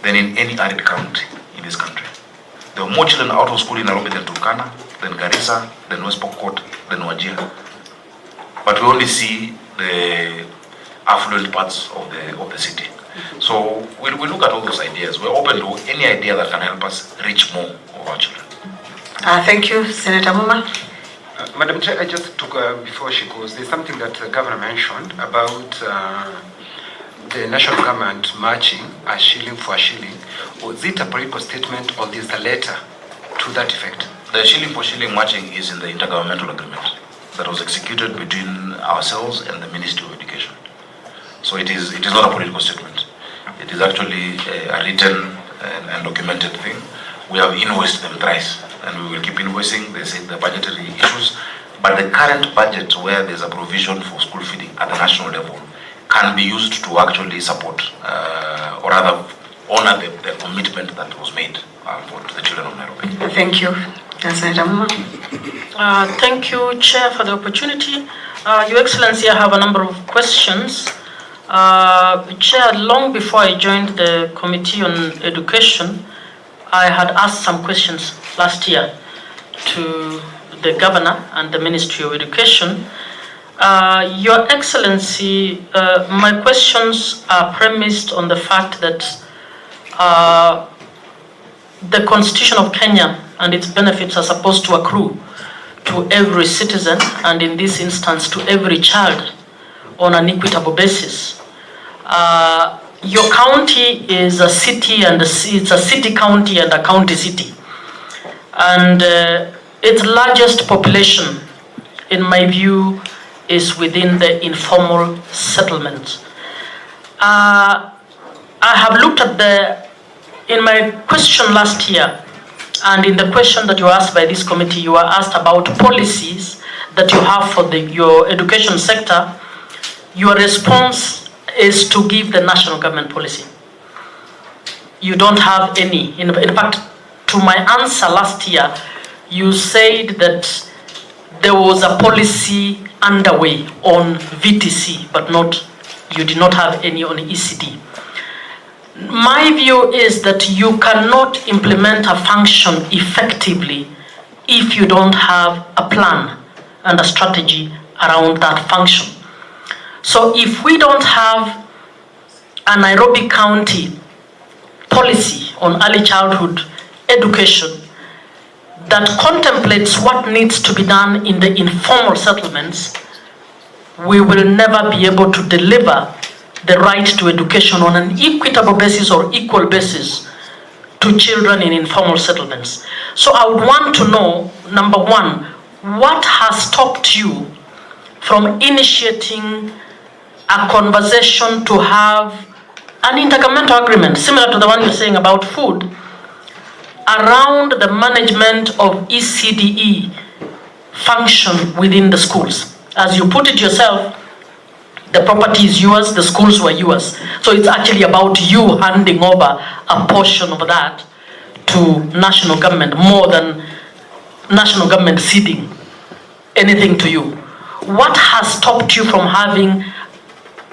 than in any arid county in this country. There are more children out of school in Nairobi than Turkana, than Garissa, than West Pokot, than Wajir. But we only see the affluent parts of the city. So we look at all those ideas. We're open to any idea that can help us reach more of our children. Thank you, Senator Muma. Madam Chair, I just took, before she goes, there's something that the Governor mentioned about the national government matching a shilling for a shilling. Was it a political statement or is a letter to that effect? The shilling for shilling matching is in the intergovernmental agreement that was executed between ourselves and the Ministry of Education. So it is not a political statement. It is actually a written and documented thing. We have invoiced them thrice, and we will keep invoicing. They say the budgetary issues, but the current budget, where there's a provision for school feeding at the national level, can be used to actually support or rather honor the commitment that was made to the children of Nairobi. Thank you, Senator Muma. Thank you, Chair, for the opportunity. Your Excellency, I have a number of questions. Chair, long before I joined the Committee on Education, I had asked some questions last year to the Governor and the Ministry of Education. Your Excellency, my questions are premised on the fact that the Constitution of Kenya and its benefits are supposed to accrue to every citizen, and in this instance to every child, on an equitable basis. Your county is a city, and it's a city county and a county city, and its largest population, in my view, is within the informal settlements. I have looked at in my question last year, and in the question that you were asked by this committee, you were asked about policies that you have for your education sector. Your response is to give the national government policy. You don't have any. In fact, to my answer last year, you said that there was a policy underway on VTC, but you did not have any on ECD. My view is that you cannot implement a function effectively if you don't have a plan and a strategy around that function. So if we don't have a Nairobi County policy on early childhood education that contemplates what needs to be done in the informal settlements, we will never be able to deliver the right to education on an equitable basis or equal basis to children in informal settlements. So I would want to know, number one, what has stopped you from initiating a conversation to have an intergovernmental agreement, similar to the one you're saying about food, around the management of ECDE function within the schools. As you put it yourself, the property is yours, the schools were yours. So it's actually about you handing over a portion of that to national government, more than national government ceding anything to you. What has stopped you from having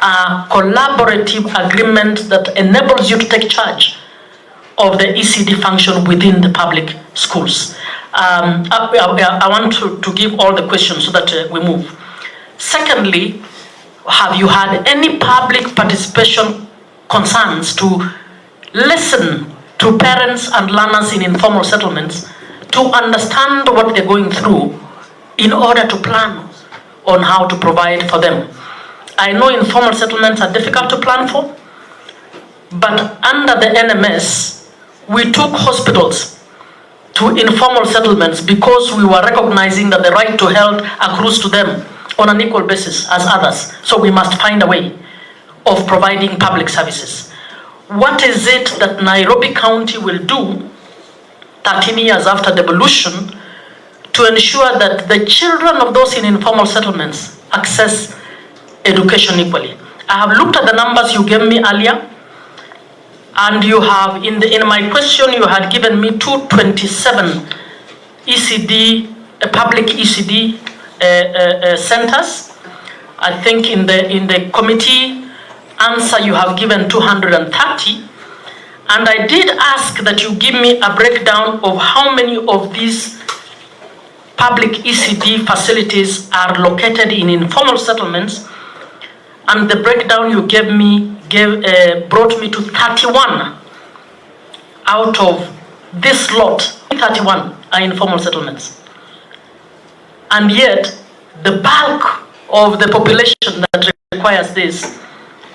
a collaborative agreement that enables you to take charge of the ECD function within the public schools? I want to give all the questions so that we move. Secondly, have you had any public participation concerns to listen to parents and learners in informal settlements to understand what they're going through in order to plan on how to provide for them? I know informal settlements are difficult to plan for, but under the NMS, we took hospitals to informal settlements because we were recognizing that the right to health accrues to them on an equal basis as others. So we must find a way of providing public services. What is it that Nairobi County will do 13 years after devolution to ensure that the children of those in informal settlements access education equally? I have looked at the numbers you gave me earlier, and you have, in my question, you had given me 227 ECD, public ECD centers. I think in the committee answer you have given 230, and I did ask that you give me a breakdown of how many of these public ECD facilities are located in informal settlements, and the breakdown you gave me brought me to 31 out of this lot. 31 are informal settlements, and yet the bulk of the population that requires this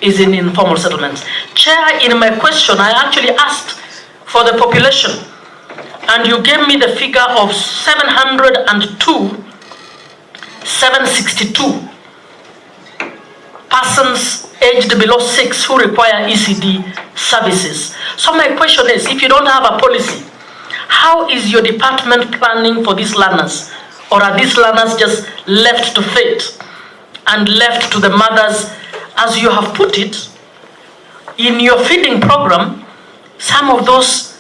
is in informal settlements. Chair, in my question, I actually asked for the population, and you gave me the figure of 762 persons aged below 6 who require ECD services. So my question is, if you don't have a policy, how is your department planning for these learners? Or are these learners just left to fate and left to the mothers? As you have put it, in your feeding program, some of those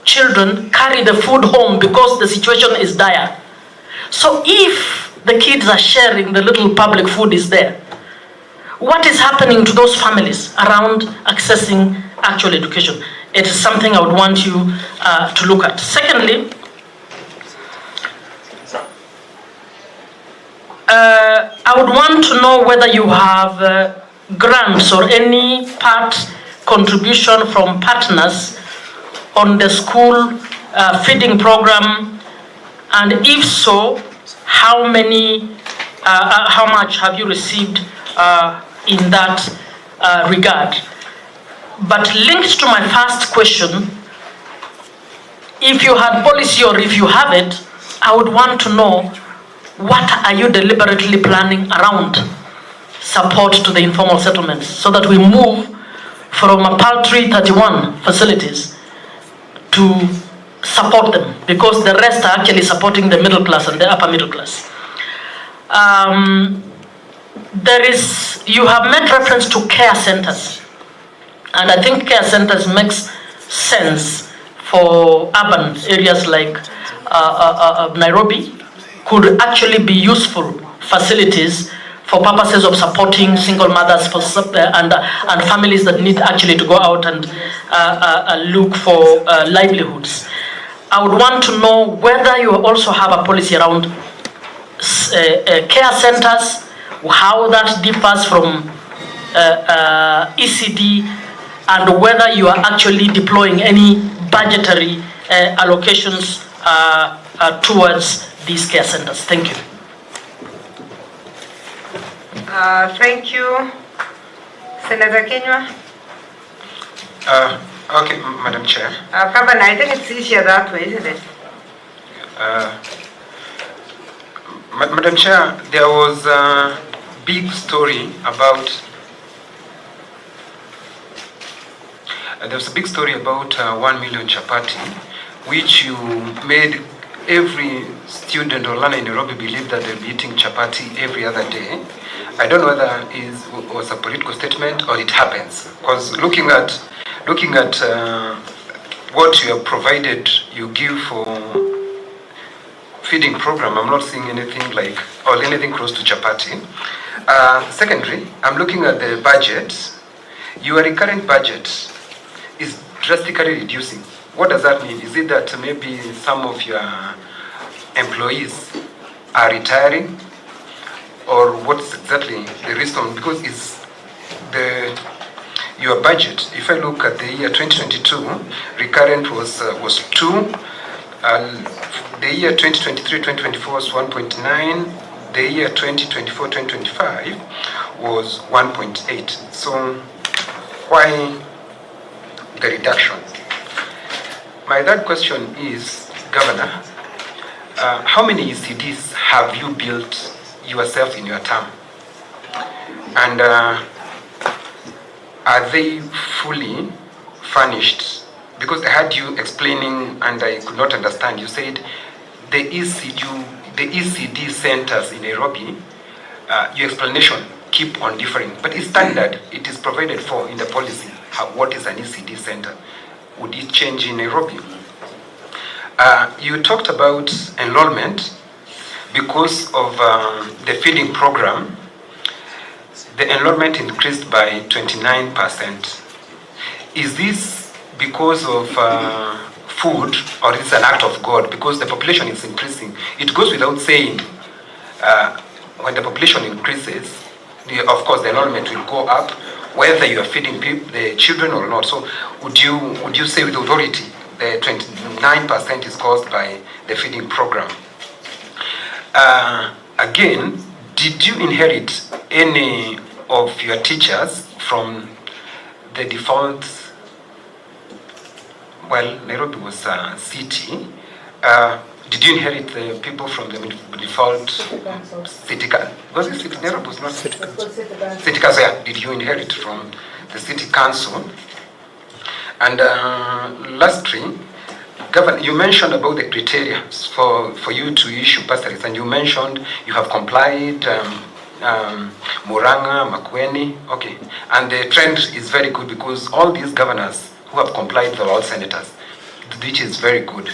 children carry the food home because the situation is dire. So if the kids are sharing, the little public food is there, what is happening to those families around accessing actual education? It is something I would want you to look at. Secondly, I would want to know whether you have grants or any part contribution from partners on the school feeding program, and if so, how much have you received in that regard? But linked to my first question, if you had policy or if you have it, I would want to know, what are you deliberately planning around support to the informal settlements so that we move from a paltry 31 facilities to support them, because the rest are actually supporting the middle class and the upper middle class. You have made reference to care centers, and I think care centers makes sense for urban areas like Nairobi. Could actually be useful facilities for purposes of supporting single mothers and families that need actually to go out and look for livelihoods. I would want to know whether you also have a policy around care centers, how that differs from ECD, and whether you are actually deploying any budgetary allocations towards these care centers. Thank you. Thank you. Senator Kenywa? Okay, Madam Chair. Governor, I think it's easier that way, isn't it? Madam Chair, there was a big story about 1 million chapati, which you made every student or learner in Nairobi believe that they'll be eating chapati every other day. I don't know whether it was a political statement or it happens. Because looking at what you have provided, you give for feeding program, I'm not seeing anything like or anything close to chapati. Secondly, I'm looking at the budget. Your recurrent budget is drastically reducing. What does that mean? Is it that maybe some of your employees are retiring, or what's exactly the reason? Because it's your budget. If I look at the year 2022, recurrent was 2. The year 2023-2024 was 1.9. The year 2024-2025 was 1.8. So why the reduction? My third question is, Governor, how many ECDs have you built yourself in your term? And are they fully furnished? Because I heard you explaining and I could not understand. You said the ECD centers in Nairobi, your explanation keep on differing. But it's standard, it is provided for in the policy. What is an ECD center? Would it change in Nairobi? You talked about enrollment because of the feeding program. The enrollment increased by 29%. Is this because of food, or is it an act of God? Because the population is increasing. It goes without saying, when the population increases, of course the enrollment will go up, whether you are feeding the children or not. So would you say with authority the 29% is caused by the feeding program? Again, did you inherit any of your teachers from the default? Well, Nairobi was a city. Did you inherit the people from the default city council? Was it city? Nairobi was not city council. City council, yeah. Did you inherit from the city council? And lastly, Governor, you mentioned about the criteria for you to issue bursaries, and you mentioned you have complied, Muranga, Makueni, okay. And the trend is very good because all these governors who have complied, they're all senators, which is very good.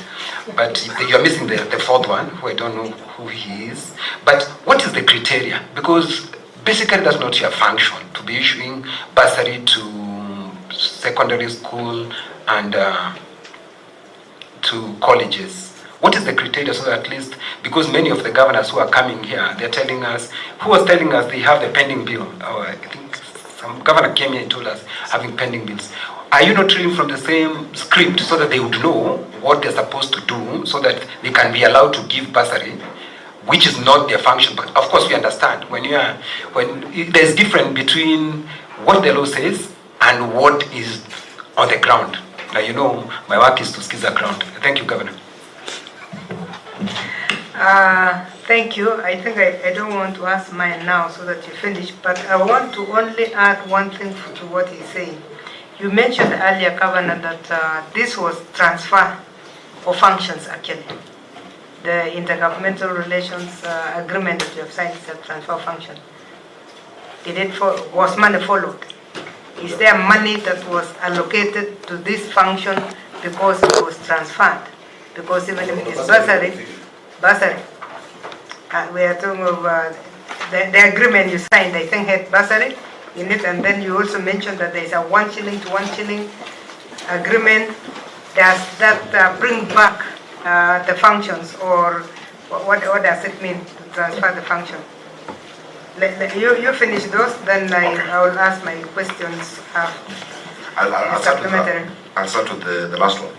But you're missing the fourth one, who I don't know who he is. But what is the criteria? Because basically that's not your function, to be issuing bursary to secondary school and to colleges. What is the criteria, so that at least, because many of the governors who are coming here, they're telling us, who was telling us they have the pending bill? Oh, I think some governor came here and told us having pending bills. Are you not reading from the same script so that they would know what they're supposed to do so that they can be allowed to give bursary, which is not their function? But of course we understand when there's difference between what the law says and what is on the ground. Now, you know, my work is to skiz the ground. Thank you, Governor. Thank you. I think I don't want to ask mine now so that you finish, but I want to only add one thing to what he's saying. You mentioned earlier, Governor, that this was transfer of functions, actually. The intergovernmental relations agreement that you have signed is a transfer of function. Was money followed? Is there money that was allocated to this function because it was transferred? Because even if it is bursary, we are talking of the agreement you signed, I think had bursary in it, and then you also mentioned that there is a 1 shilling to 1 shilling agreement. Does that bring back the functions, or what does it mean to transfer the function? You finish those, then I will ask my questions. I'll start with the last one.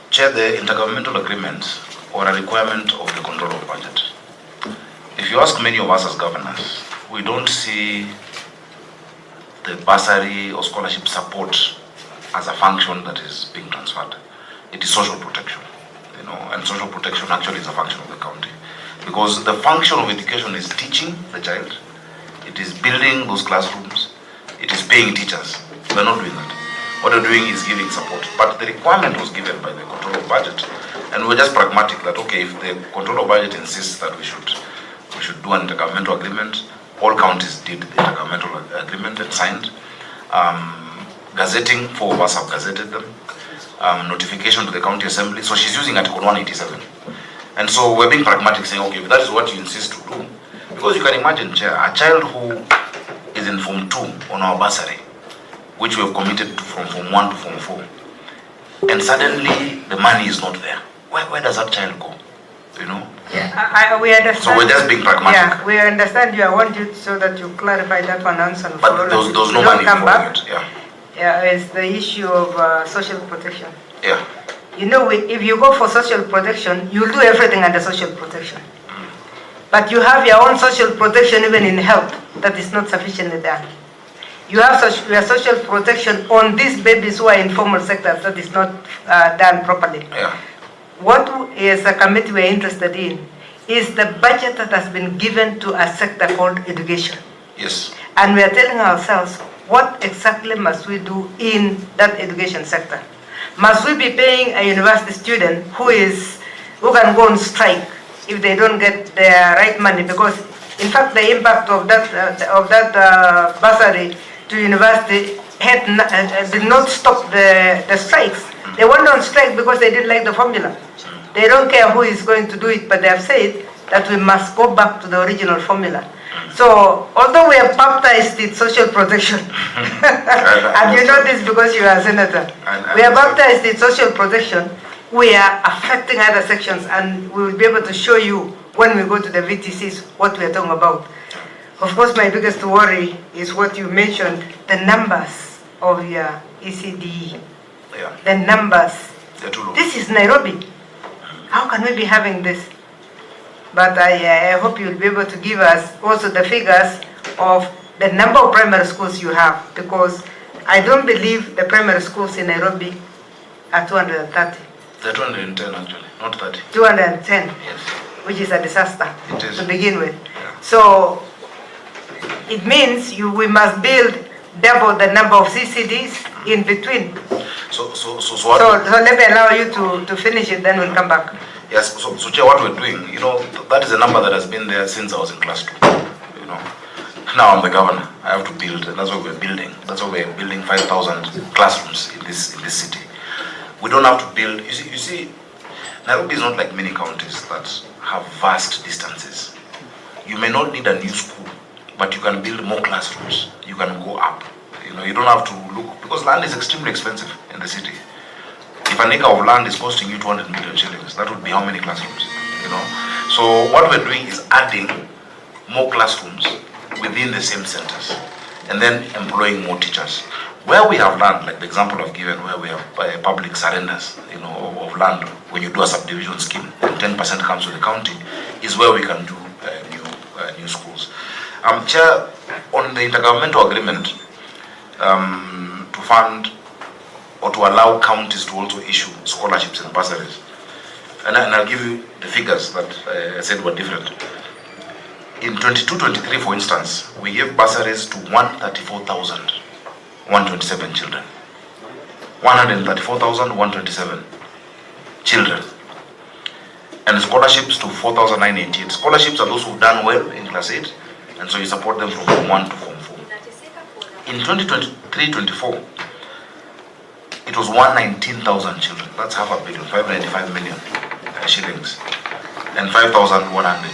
Chair, the intergovernmental agreement or a requirement of the control of budget. If you ask many of us as governors, we don't see the bursary or scholarship support as a function that is being transferred. It is social protection, and social protection actually is a function of the county. Because the function of education is teaching the child, it is building those classrooms, it is paying teachers. We're not doing that. What we're doing is giving support. But the requirement was given by the control of budget, and we're just pragmatic that, okay, if the control of budget insists that we should do an intergovernmental agreement, all counties did the intergovernmental agreement and signed. Gazetting, 4 of us have gazetted them. Notification to the county assembly. So she's using Article 187. And so we're being pragmatic, saying, okay, if that is what you insist to do, because you can imagine, Chair, a child who is in Form 2 on our bursary, which we have committed to from Form 1 to Form 4, and suddenly the money is not there. Where does that child go? Yeah, we understand. So we're just being pragmatic. Yeah, we understand you. I want you so that you clarify that one answer. But there was no money for it. Yeah, it's the issue of social protection. Yeah. If you go for social protection, you'll do everything under social protection. But you have your own social protection even in health that is not sufficiently done. You have your social protection on these babies who are in formal sectors that is not done properly. Yeah. What as a committee we are interested in is the budget that has been given to a sector called education. Yes. And we are telling ourselves, what exactly must we do in that education sector? Must we be paying a university student who can go on strike if they don't get their right money? Because in fact the impact of that bursary to university did not stop the strikes. They went on strike because they didn't like the formula. They don't care who is going to do it, but they have said that we must go back to the original formula. So, although we have baptized it social protection, and you know this because you are a senator, we have baptized it social protection, we are affecting other sections, and we will be able to show you when we go to the VTCs what we are talking about. Of course, my biggest worry is what you mentioned, the numbers of your ECDE. Yeah. The numbers. This is Nairobi. How can we be having this? But I hope you'll be able to give us also the figures of the number of primary schools you have, because I don't believe the primary schools in Nairobi are 230. They're 210 actually, not 30. 210, yes. Which is a disaster It is. to begin with. Yeah. So it means we must build double the number of CCDs in between. So let me allow you to finish it, then we'll come back. Yes, so Chair, what we're doing, that is a number that has been there since I was in class 2. Now I'm the governor, I have to build, and that's what we're building. That's why we're building 5,000 classrooms in this city. We don't have to build, you see, Nairobi is not like many counties that have vast distances. You may not need a new school, but you can build more classrooms. You can go up. You don't have to look, because land is extremely expensive in the city. If an acre of land is costing you 200 million shillings, that would be how many classrooms? So what we're doing is adding more classrooms within the same centers, and then employing more teachers. Where we have land, like the example I've given, where we have public surrenders, of land, when you do a subdivision scheme, and 10% comes to the county, is where we can do new schools. Chair, on the intergovernmental agreement to fund or to allow counties to also issue scholarships and bursaries, and I'll give you the figures that I said were different. In 22-23, for instance, we gave bursaries to 134,127 children. 134,127 children. And scholarships to 4,988. Scholarships are those who've done well in class 8, and so you support them from Form 1 to Form 4. In 2023-24, it was 119,000 children. That's 500 million, 595 million shillings, and 5,100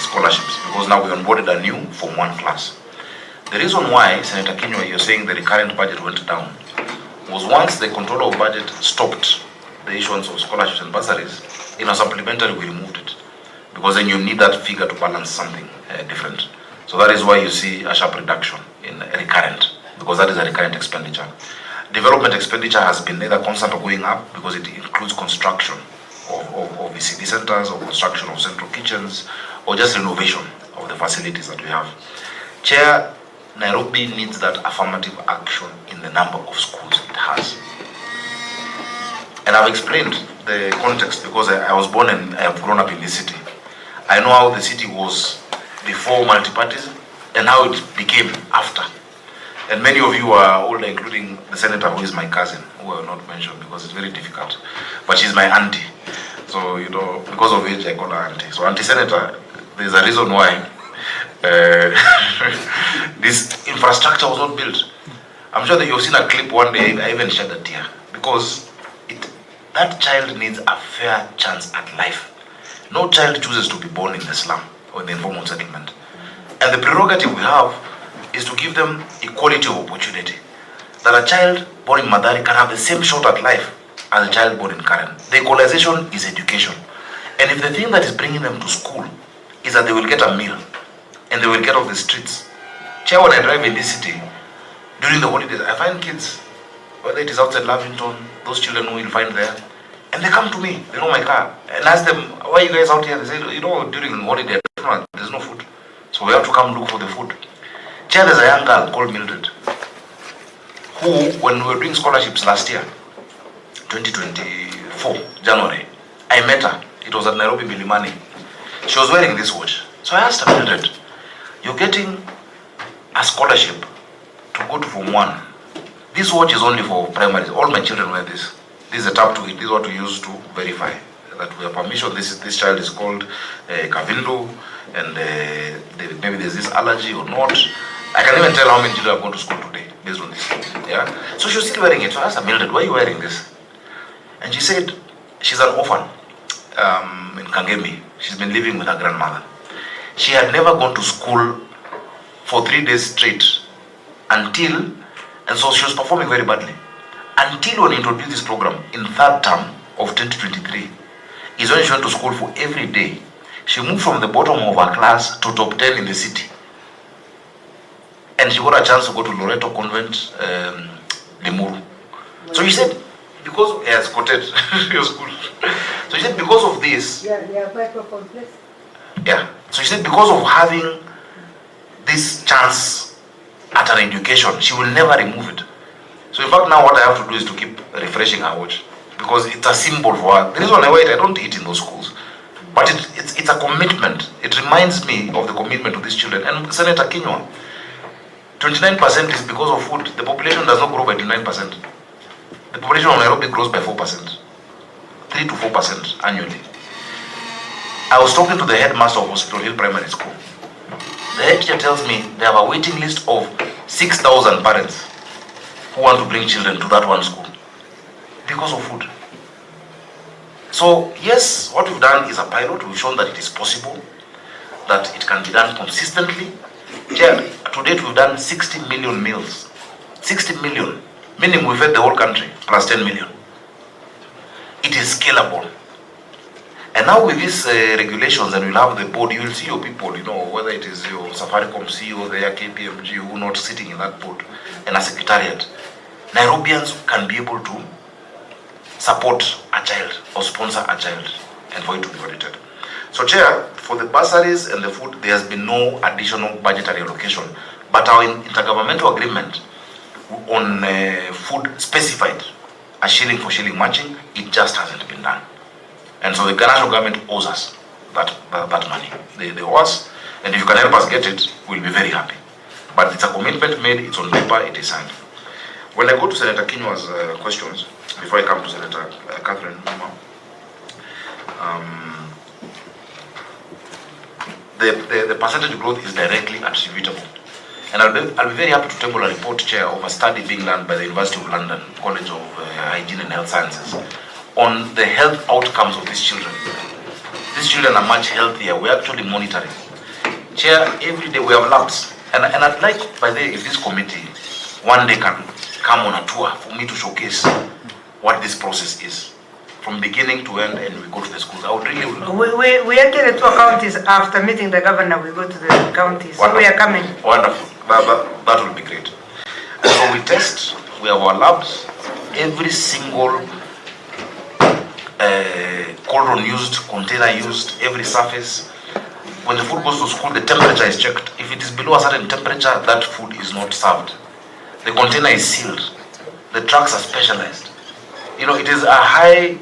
scholarships, because now we onboarded a new Form 1 class. The reason why, Senator Kinyua, you're saying the recurrent budget went down was once the controller of budget stopped the issuance of scholarships and bursaries, in a supplementary we removed it, because then you need that figure to balance something different. So that is why you see a sharp reduction in recurrent, because that is a recurrent expenditure. Development expenditure has been either constant or going up, because it includes construction of ECD centers, or construction of central kitchens, or just renovation of the facilities that we have. Chair, Nairobi needs that affirmative action in the number of schools it has. And I've explained the context because I was born and I have grown up in this city. I know how the city was before multi-parties and how it became after. And many of you are older, including the senator who is my cousin, who I will not mention because it's very difficult. But she's my auntie. So, you know, because of age, I call her auntie. So, auntie senator, there's a reason why this infrastructure was not built. I'm sure that you've seen a clip one day, I even shed a tear. Because that child needs a fair chance at life. No child chooses to be born in the slum or in the informal settlement. And the prerogative we have is to give them equality of opportunity. That a child born in Madari can have the same shot at life as a child born in Karen. The equalization is education. And if the thing that is bringing them to school is that they will get a meal and they will get off the streets. Chair, when I drive in this city, during the holidays, I find kids, whether it is outside Lavington, those children who you'll find there, and they come to me, they know my car, and ask them, why are you guys out here? They say, you know, during the holiday, there's no food. So we have to come look for the food. Chair, there's a young girl called Mildred, who, when we were doing scholarships last year, 2024, January, I met her. It was at Nairobi Milimani. She was wearing this watch. So I asked her, Mildred, you're getting a scholarship to go to Form 1. This watch is only for primaries. All my children wear this. This is a tap to it. This is what we use to verify that we have permission. This child is called Kavindo, and maybe there's this allergy or not. I can even tell how many children have gone to school today based on this. Yeah. So she was still wearing it. So I asked her, Mildred, why are you wearing this? And she said she's an orphan in Kangemi. She's been living with her grandmother. She had never gone to school for 3 days straight until, and so she was performing very badly. Until when we introduced this program in third term of 2023, is when she went to school for every day. She moved from the bottom of her class to top 10 in the city. And she got a chance to go to Loreto Convent, Limuru. So she said, because, yes, quoted your school. So she said, because of this, yeah. So she said, because of having this chance at an education, she will never remove it. So in fact, now what I have to do is to keep refreshing her watch, because it's a symbol for her. The reason I wear it, I don't eat in those schools, but it's a commitment. It reminds me of the commitment of these children. And Senator Kinywa, 29% is because of food. The population does not grow by 29%. The population of Nairobi grows by 4%, 3 to 4% annually. I was talking to the headmaster of Hospital Hill Primary School. The head teacher tells me they have a waiting list of 6,000 parents who want to bring children to that one school because of food. So yes, what we've done is a pilot. We've shown that it is possible, that it can be done consistently. To date, we've done 60 million meals. 60 million. Meaning we fed the whole country, plus 10 million. It is scalable. And now with these regulations, and we'll have the board, you will see your people, you know, whether it is your Safaricom CEO, the KPMG, who are not sitting in that board, and a secretariat. Nairobians can be able to support a child or sponsor a child and for it to be audited. So Chair, for the bursaries and the food, there has been no additional budgetary allocation. But our intergovernmental agreement on food specified a shilling for shilling matching, it just hasn't been done. And so the national government owes us that money. They owe us, and if you can help us get it, we'll be very happy. But it's a commitment made, it's on paper, it is signed. When I go to Senator Kinywa's questions, before I come to Senator Catherine Muma, the percentage growth is directly attributable. And I'll be very happy to table a report, Chair, of a study being done by the University of London College of Hygiene and Health Sciences on the health outcomes of these children. These children are much healthier. We're actually monitoring. Chair, every day we have labs. And I'd like, by the way, if this committee one day can come on a tour for me to showcase what this process is. From beginning to end, and we go to the schools. I would really... We enter the 2 counties after meeting the governor. We go to the counties. So we are coming. Wonderful. That will be great. And so we test. We have our labs. Every single cauldron used, container used, every surface. When the food goes to school, the temperature is checked. if it is below a certain temperature, that food is not served. The container is sealed. The trucks are specialized. You know, it is a high,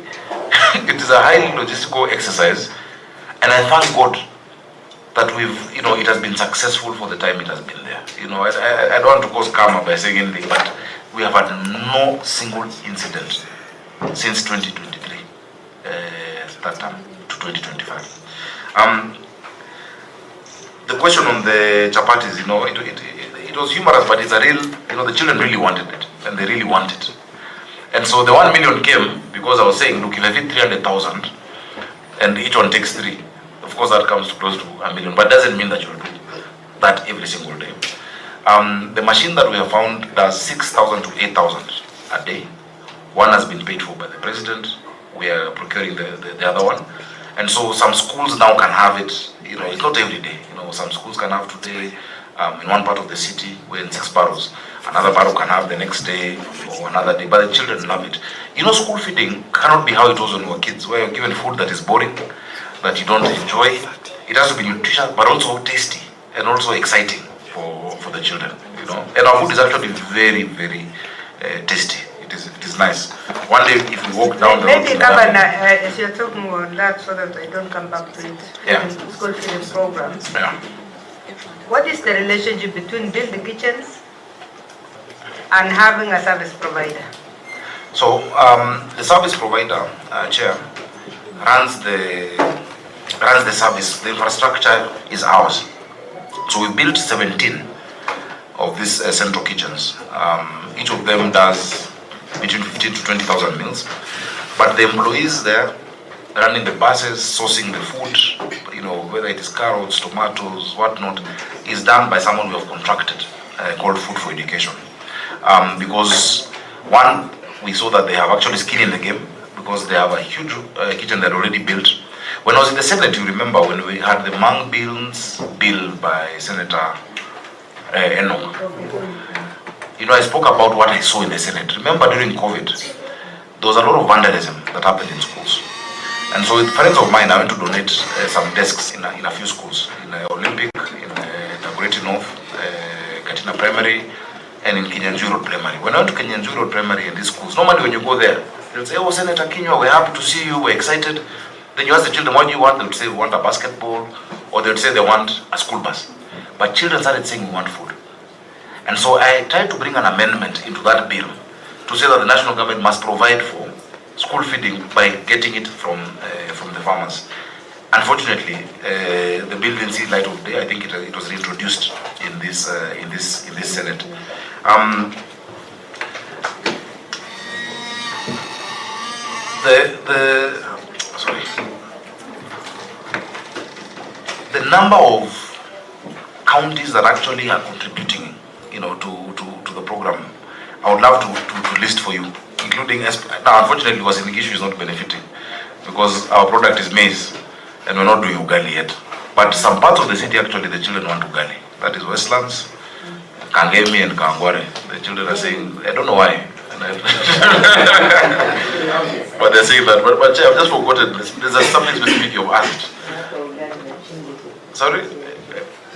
it is a highly logistical exercise, and I thank God that we've, you know, it has been successful for the time it has been there. You know, I don't want to cause karma by saying anything, but we have had no single incident since 2023, that time to 2025. The question on the chapatis, you know, it was humorous, but it's a real, you know, the children really wanted it, and they really want it. And so the 1 million came because I was saying, look, if I feed 300,000 and each one takes 3, of course that comes to close to 1 million, but doesn't mean that you'll do that every single day. The machine that we have found does 6,000 to 8,000 a day. One has been paid for by the president. We are procuring the other one. And so some schools now can have it, you know, it's not every day. You know, some schools can have today in one part of the city, we're in 6 barrows. Another barrow can have the next day or another day, but the children love it. You know, school feeding cannot be how it was when we were kids, where you're given food that is boring, that you don't enjoy. It has to be nutritious, but also tasty and also exciting for the children, you know. And our food is actually very, very tasty. It is nice. One day, if you walk down the road, maybe Governor, as you're talking on that, so that I don't come back to it. Yeah. School feeding programs. Yeah. What is the relationship between building kitchens and having a service provider? So the service provider, Chair, runs the service. The infrastructure is ours. So we built 17 of these central kitchens. Each of them does between 15 to 20,000 meals. But the employees there, running the buses, sourcing the food, you know, whether it is carrots, tomatoes, whatnot, is done by someone we have contracted called Food for Education. Because one, we saw that they have actually skin in the game because they have a huge kitchen that already built. When I was in the Senate, you remember when we had the Mang Bills bill by Senator Enoch. You know, I spoke about what I saw in the Senate. Remember during COVID, there was a lot of vandalism that happened in schools. And so with friends of mine, I went to donate some desks in a few schools, in Olympic, in Nagureti North, Katina Primary, and in Kinyanjui Primary. When I went to Kinyanjui Primary in these schools, normally when you go there, they'll say, oh, Senator Kinyua, we're happy to see you, we're excited. Then you ask the children, what do you want? They would say, we want a basketball, or they would say they want a school bus. But children started saying, we want food. And so I tried to bring an amendment into that bill to say that the national government must provide for school feeding by getting it from the farmers. Unfortunately, the bill didn't see light of day. I think it was reintroduced in this Senate. The number of counties that actually are contributing, you know, to the program, I would love to list for you, including now. Unfortunately, Uasin-Gishu is not benefiting because our product is maize, and we're not doing ugali yet. But some parts of the city, actually, the children want ugali. That is Westlands, Kangemi, and Kangware. The children are saying, I don't know why. But they're saying that. But I've just forgotten. There's something specific you've asked. Sorry?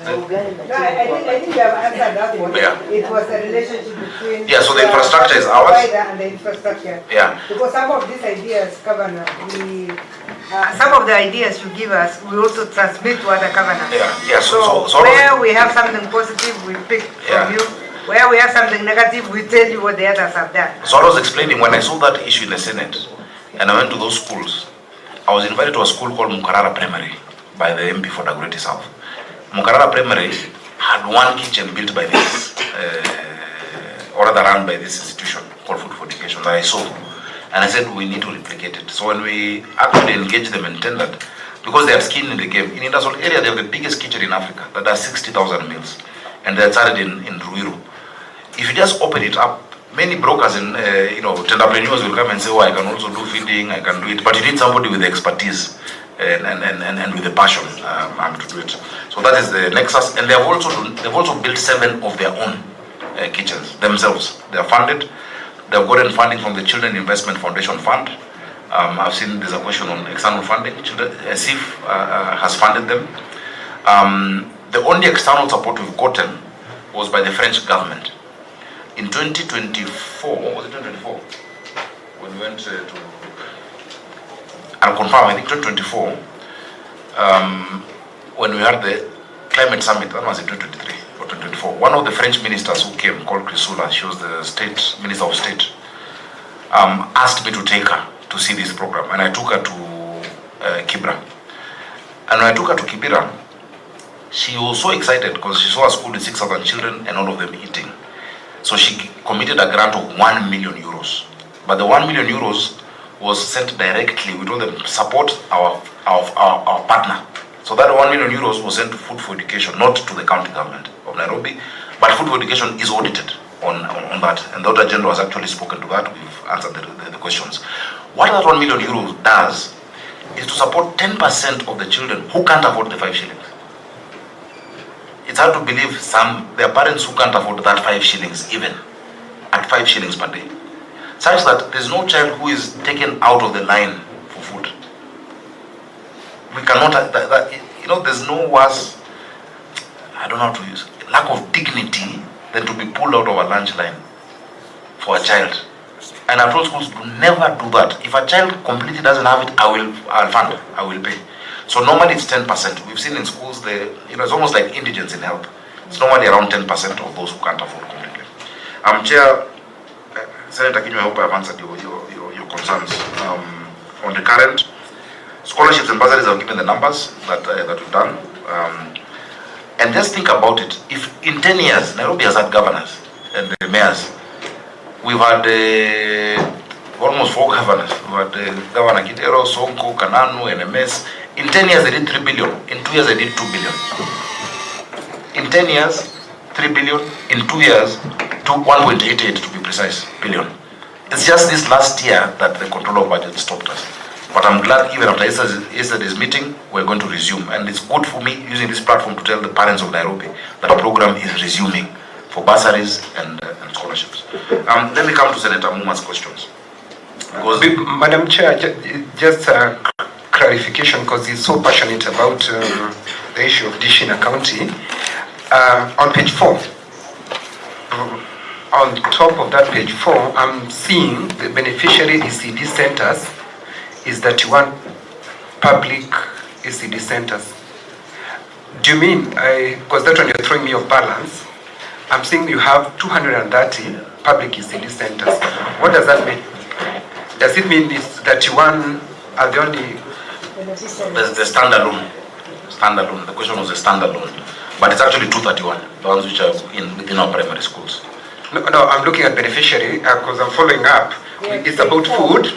No, I think you have answered that one. Yeah. It was a relationship between so the infrastructure is ours and the infrastructure. Yeah. Because some of these ideas, Governor, some of the ideas you give us, we also transmit to other governors. Yeah. So where we have something positive, we pick from you. Where we have something negative, we tell you what the others have done. So I was explaining when I saw that issue in the Senate, and I went to those schools. I was invited to a school called Mukarara Primary by the MP for Dagoretti South. Mukarara Primary had one kitchen built by this, or rather run by this institution called Food for Education that I saw. And I said, we need to replicate it. So when we actually engaged them and tendered, because they have skin in the game, in industrial area, they have the biggest kitchen in Africa that does 60,000 meals. And they started in Ruiru. If you just open it up, many brokers and entrepreneurs will come and say, oh, I can also do feeding, I can do it. But you need somebody with the expertise and with the passion to do it. So that is the nexus. And they've also built 7 of their own kitchens themselves. They are funded. They've gotten funding from the Children Investment Foundation Fund. I've seen there's a question on external funding. SIF has funded them. The only external support we've gotten was by the French government. In 2024, what was it 2024? When we went to, I'll confirm, I think 2024, when we had the climate summit, that was in 2023 or 2024, one of the French ministers who came, called Crisula, she was the Minister of State, asked me to take her to see this program, and I took her to Kibra. And when I took her to Kibira, she was so excited because she saw a school with 6,000 children and all of them eating. So she committed a grant of 1 million euros. But the 1 million euros was sent directly. We told them support our partner. So that 1 million euros was sent to Food for Education, not to the county government of Nairobi. But Food for Education is audited on that. And the Auditor General has actually spoken to that. We've answered the questions. What that 1 million euros does is to support 10% of the children who can't afford the 5 shillings. It's hard to believe there are parents who can't afford that 5 shillings even, at 5 shillings per day. Such that there's no child who is taken out of the line for food. We cannot, there's no worse, I don't know how to use, lack of dignity than to be pulled out of a lunch line for a child. And I've told schools to never do that. If a child completely doesn't have it, I'll fund, I will pay. So normally it's 10%. We've seen in schools, it's almost like indigence in help. It's normally around 10% of those who can't afford completely. Chair, Senator Kinyo, I hope I've answered your concerns. On the current scholarships and bursaries, I've given the numbers that we've done. And just think about it. If in 10 years, Nairobi has had governors and mayors, we've had almost 4 governors. We've had Governor Kidero, Sonko, Kananu, NMS. In 10 years, they did 3 billion. In 2 years, they did 2 billion. In 10 years, 3 billion. In 2 years, 1.88 to be precise, billion. It's just this last year that the control of budget stopped us. But I'm glad even after yesterday's meeting, we're going to resume. And it's good for me using this platform to tell the parents of Nairobi that our program is resuming for bursaries and scholarships. Let me come to Senator Muma's questions. Because Madam Chair, just clarification, because he's so passionate about the issue of Dishina County. On page 4, on top of that page 4, I'm seeing the beneficiary ECD centers is 31 public ECD centers. Do you mean, because that one you're throwing me off balance, I'm seeing you have 230 public ECD centers. What does that mean? Does it mean this 31 are the only... the standalone. The question was a standalone. But it's actually 231, the ones which are within our primary schools. No, I'm looking at beneficiary because I'm following up. It's about food.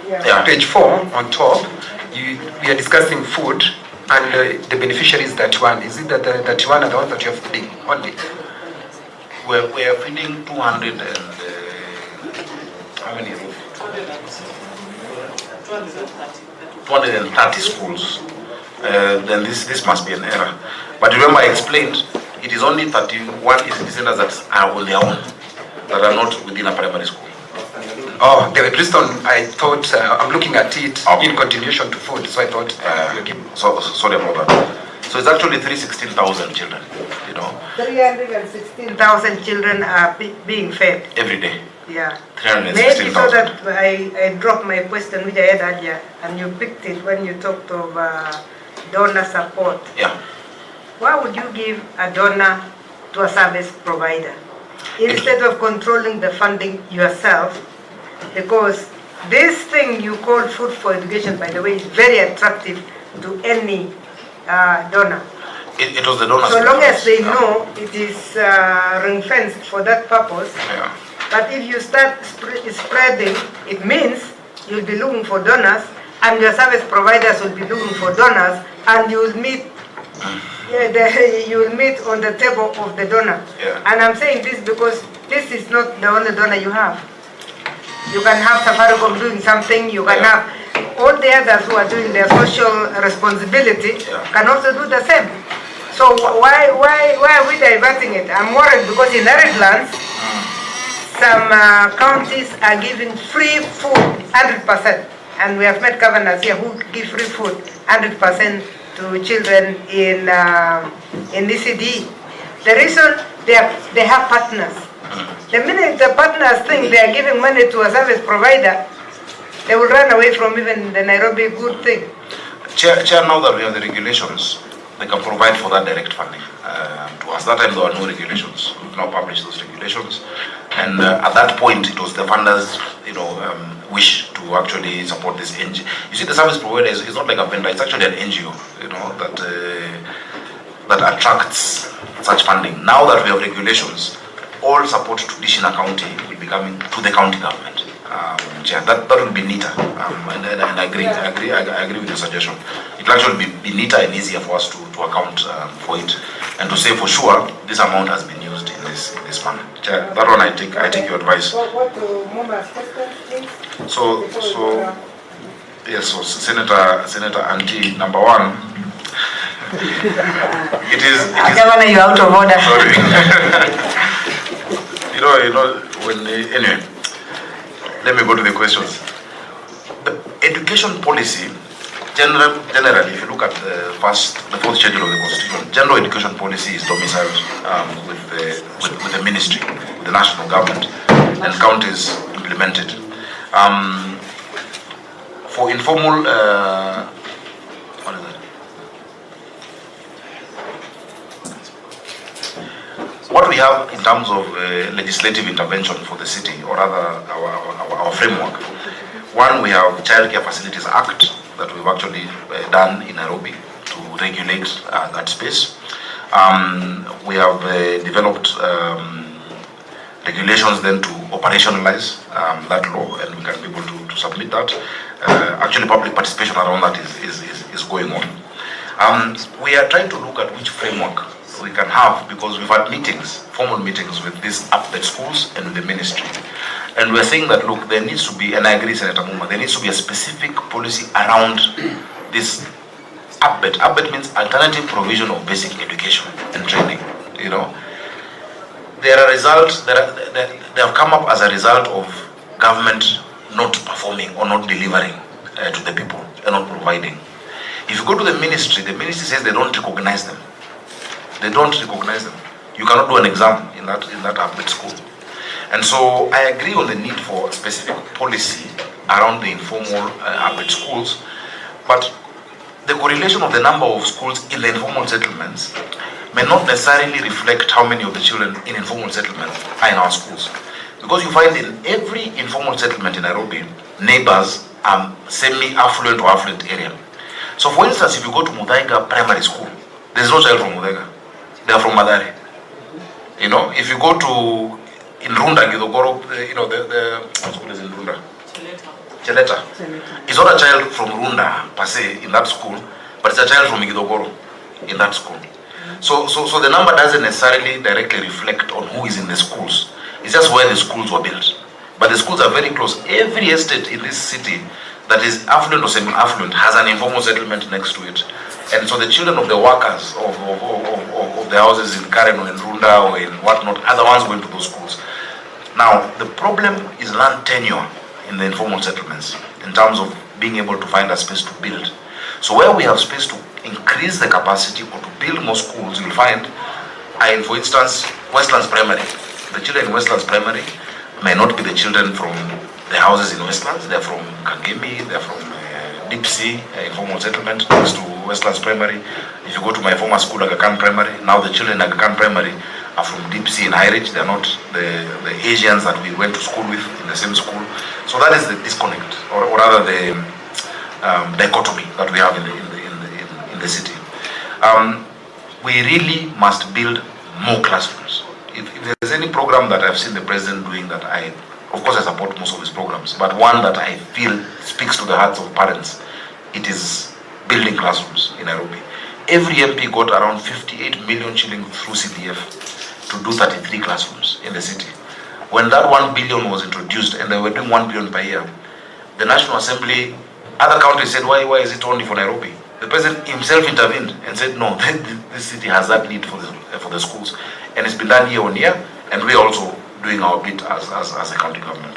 Yeah. Page 4 on top, we are discussing food and the beneficiary is 31. Is it that the 31 are the ones that you are feeding only? We are feeding 200 and... how many? 230 schools. Then this must be an error. But remember, I explained, it is only 31 centers that are on their own, that are not within a primary school. Oh, they were based on, I thought, I'm looking at it in continuation to food, so I thought... sorry about that. So it's actually 316,000 children, 316,000 children are being fed. Every day. Yeah. 316,000. Maybe so that I dropped my question which I had earlier and you picked it when you talked of donor support. Yeah. Why would you give a donor to a service provider instead of controlling the funding yourself? Because this thing you call Food for Education, by the way, is very attractive to any donor. It was the donor. So long as they know it is ring-fenced for that purpose. Yeah. But if you start spreading, it means you'll be looking for donors, and your service providers will be looking for donors, and you will meet. You will meet on the table of the donor. Yeah. And I'm saying this because this is not the only donor you have. You can have Safaricom doing something. You can have all the others who are doing their social responsibility can also do the same. So why are we diverting it? I'm worried because in arid lands, some counties are giving free food 100%, and we have met governors here who give free food 100% to children in ECD. The reason they have partners. The minute the partners think they are giving money to a service provider, they will run away from even the Nairobi good thing. Chair, now that we have the regulations, they can provide for that direct funding to us. That time there were no regulations. We've now published those regulations, and at that point it was the funders, wish to actually support this NGO. You see, the service provider is not like a vendor; it's actually an NGO, that attracts such funding. Now that we have regulations, all support to Dishina County will be coming to the county government. Chair, that would be neater, and I agree with your suggestion. It will actually be neater and easier for us to account for it, and to say for sure this amount has been used in this manner. Chair, that one I take your advice. So yes, so Senator Anti number one. It is. Governor, you're out of order. Sorry. Anyway. Let me go to the questions. The education policy, generally, if you look at the fourth schedule of the Constitution, general education policy is domiciled with the ministry, with the national government, and counties implemented. For informal, what is that? What we have in terms of legislative intervention for the city, or rather our framework, one, we have Childcare Facilities Act that we've actually done in Nairobi to regulate that space. We have developed regulations then to operationalize that law, and we can be able to submit that. Actually, public participation around that is going on. We are trying to look at which framework we can have, because we've had meetings, formal meetings with these update schools and with the ministry. And we're saying that, look, there needs to be, and I agree, Senator Muma, there needs to be a specific policy around this update. Update means alternative provision of basic education and training. There are results, they have come up as a result of government not performing or not delivering to the people and not providing. If you go to the ministry says they don't recognize them. They don't recognize them. You cannot do an exam in that update school. And so I agree on the need for a specific policy around the informal update schools, but the correlation of the number of schools in the informal settlements may not necessarily reflect how many of the children in informal settlements are in our schools. Because you find in every informal settlement in Nairobi, neighbors are semi-affluent or affluent area. So for instance, if you go to Muthaiga Primary School, there's no child from Muthaiga. They are from Madari. If you go to in Runda, Gidogoro, what school is in Runda? Cheleta. It's not a child from Runda per se in that school, but it's a child from Gidogoro in that school. So the number doesn't necessarily directly reflect on who is in the schools. It's just where the schools were built. But the schools are very close. Every estate in this city that is affluent or semi-affluent has an informal settlement next to it. And so the children of the workers of the houses in Karen or in Runda or in whatnot are the ones going to those schools. Now, the problem is land tenure in the informal settlements in terms of being able to find a space to build. So where we have space to increase the capacity or to build more schools, you'll find, for instance, Westlands Primary. The children in Westlands Primary may not be the children from the houses in Westlands. They're from Kangemi, they're from Deep Sea, informal settlement next to Westlands Primary. If you go to my former school, Aga Khan Primary, now the children in Aga Khan Primary are from Deep Sea and High Ridge. They're not the Asians that we went to school with in the same school. So that is the disconnect, or rather the dichotomy that we have in the city. We really must build more classrooms. If there's any program that I've seen the president doing that of course I support most of his programs, but one that I feel speaks to the hearts of parents, it is building classrooms in Nairobi. Every MP got around 58 million shillings through CDF to do 33 classrooms in the city. When that 1 billion was introduced and they were doing 1 billion per year, the National Assembly, other countries said, why is it only for Nairobi? The president himself intervened and said, no, this city has that need for the schools. And it's been done year on year, and we're also doing our bit as a county government.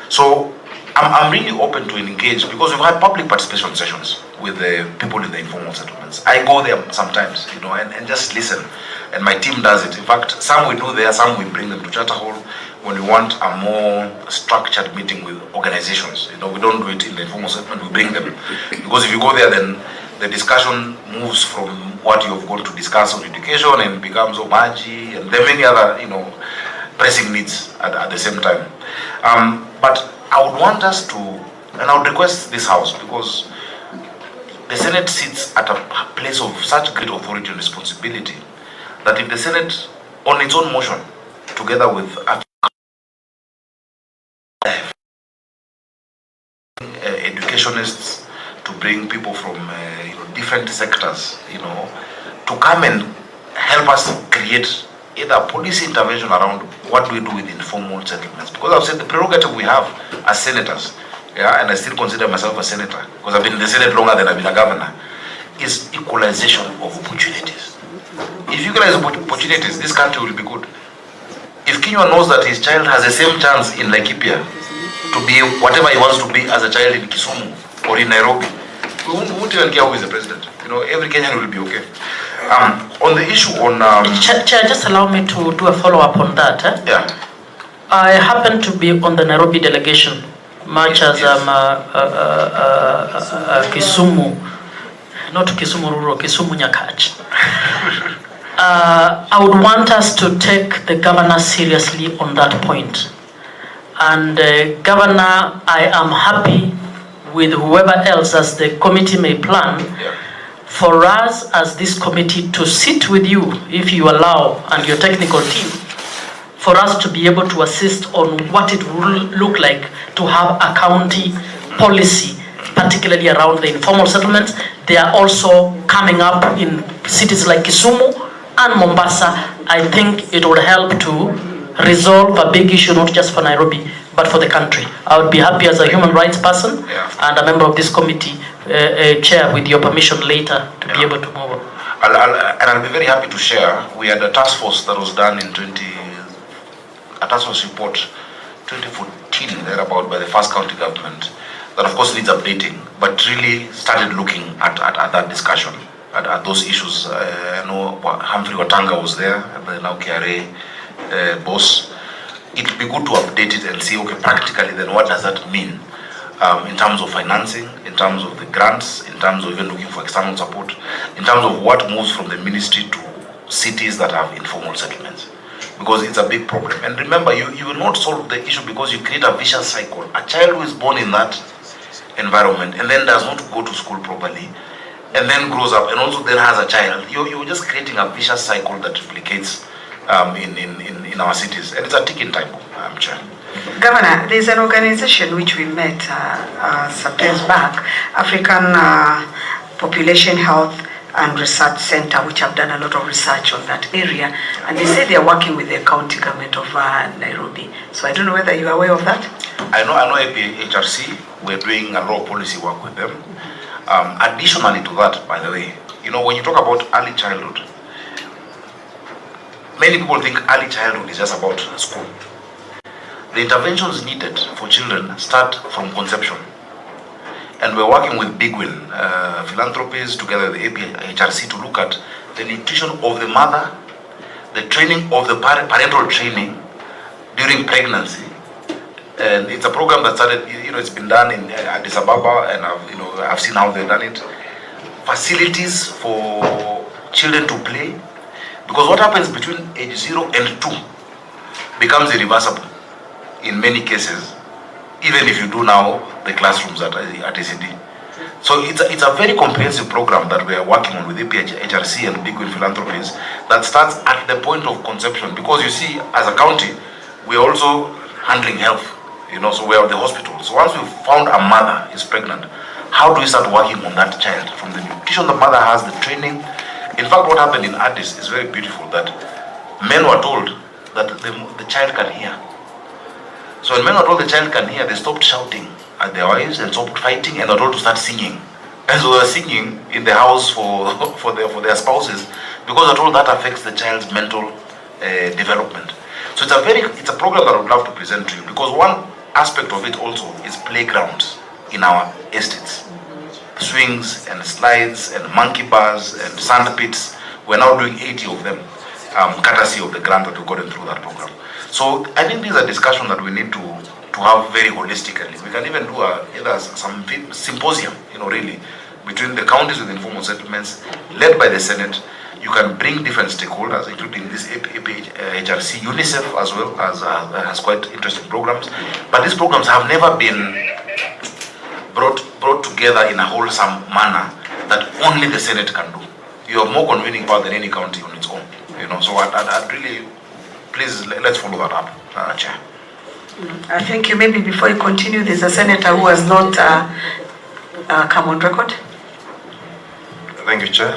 So I'm really open to engage because we've had public participation sessions with the people in the informal settlements. I go there sometimes, and just listen. And my team does it. In fact, some we do there, some we bring them to Charter Hall when we want a more structured meeting with organizations. We don't do it in the informal settlement, we bring them. Because if you go there, then the discussion moves from what you've gone to discuss on education and becomes Omaji and there are many other, pressing needs at the same time. But I would want us to, and I would request this House, because the Senate sits at a place of such great authority and responsibility, that if the Senate, on its own motion, together with educationists, to bring people from different sectors, to come and help us create either policy intervention around what do we do with informal settlements. Because I've said the prerogative we have as senators, and I still consider myself a senator, because I've been in the Senate longer than I've been a governor, is equalization of opportunities. If you equalize opportunities, this country will be good. If Kinyua knows that his child has the same chance in Laikipia to be whatever he wants to be as a child in Kisumu or in Nairobi, we won't even care who is the president. Every Kenyan will be okay. On the issue on... Chair, just allow me to do a follow-up on that. Yeah. I happen to be on the Nairobi delegation, much as Kisumu, not Kisumu Rural, Kisumu Nyakach. I would want us to take the governor seriously on that point. And Governor, I am happy with whoever else as the committee may plan, for us as this committee to sit with you, if you allow, and your technical team, for us to be able to assist on what it will look like to have a county policy, particularly around the informal settlements. They are also coming up in cities like Kisumu and Mombasa. I think it would help to resolve a big issue, not just for Nairobi, but for the country. I would be happy as a human rights person and a member of this committee, chair, with your permission later, to be able to move on. I'll be very happy to share. We had a task force that was done in a task force report 2014, thereabout, by the first county government, that of course needs updating, but really started looking at that discussion, at those issues. I know Humphrey Watanga was there, the now KRA boss. It would be good to update it and see, okay, practically then what does that mean in terms of financing, in terms of the grants, in terms of even looking for external support, in terms of what moves from the ministry to cities that have informal settlements. Because it's a big problem. And remember, you will not solve the issue because you create a vicious cycle. A child who is born in that environment and then does not go to school properly and then grows up and also then has a child, you're just creating a vicious cycle that replicates in our cities, and it's a ticking time bomb, Chair. Governor, there's an organization which we met some days back, African Population Health and Research Center, which have done a lot of research on that area, and they say they are working with the county government of Nairobi. So I don't know whether you are aware of that. I know HRC, we're doing a lot of policy work with them. Additionally to that, by the way, when you talk about early childhood, many people think early childhood is just about school. The interventions needed for children start from conception. And we're working with Big Will Philanthropies together with the HRC to look at the nutrition of the mother, the training of the parental training during pregnancy. And it's a program that started, it's been done in Addis Ababa, and I've seen how they've done it. Facilities for children to play. Because what happens between age 0 and 2 becomes irreversible in many cases, even if you do now the classrooms at ACD. So it's a very comprehensive program that we are working on with HRC and Big Win Philanthropies that starts at the point of conception. Because you see, as a county, we are also handling health, so we are the hospital. So once we've found a mother is pregnant, how do we start working on that child? From the nutrition the mother has, the training. In fact, what happened in Addis is very beautiful, that men were told that the child can hear. So when men were told the child can hear, they stopped shouting at their wives and stopped fighting, and they were told to start singing. And so they were singing in the house for their spouses, because they're told that affects the child's mental development. So it's a program that I would love to present to you, because one, aspect of it also is playgrounds in our estates. Swings and slides and monkey bars and sand pits. We're now doing 80 of them, courtesy of the grant that we got through that program. So I think these are discussions that we need to have very holistically. We can even do either some symposium, really, between the counties with informal settlements, led by the Senate. You can bring different stakeholders, including this HRC, UNICEF as well, as has quite interesting programs. But these programs have never been brought together in a wholesome manner that only the Senate can do. You have more convening power than any county on its own. So I'd really, please, let's follow that up, Chair. Thank you. Maybe before you continue, there's a senator who has not come on record. Thank you, Chair.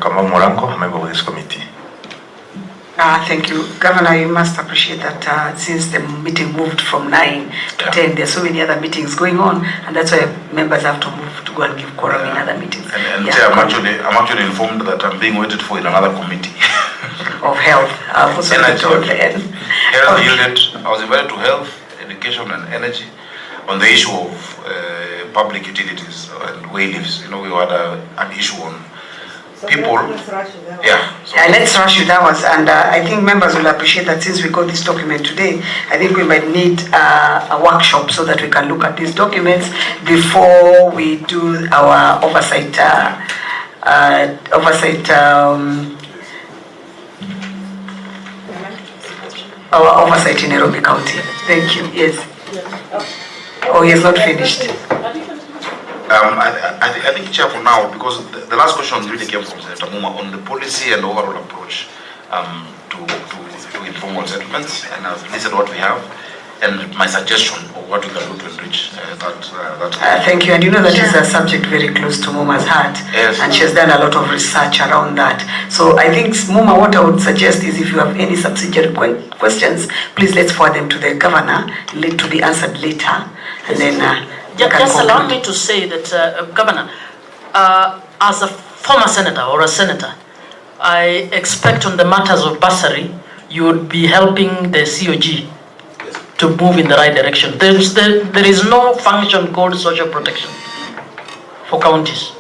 Kamau Moranko, member of this committee. Thank you. Governor, you must appreciate that since the meeting moved from 9 to 10, there are so many other meetings going on, and that's why members have to move to go and give quorum in other meetings. And Chair, I'm actually informed that I'm being waited for in another committee. Of health. Energy. Health yielded. I was invited to health, education, and energy on the issue of public utilities and way leaves. We had an issue on people. Let's rush it out. Let's rush it hours, and I think members will appreciate that since we got this document today, I think we might need a workshop so that we can look at these documents before we do our oversight in Nairobi County. Thank you. Yes. Oh, he has not finished. I think, Chair, for now, because the last question really came from Senator Muma on the policy and overall approach to informal settlements, and I've listed what we have and my suggestion of what we can do to enrich that. Thank you, and that is a subject very close to Muma's heart, yes. And she has done a lot of research around that. So I think, Muma, what I would suggest is if you have any subsidiary questions, please let's forward them to the governor, to be answered later, and then just allow me to say that, Governor, as a former senator or a senator, I expect on the matters of bursary, you would be helping the COG to move in the right direction. There is no function called social protection for counties.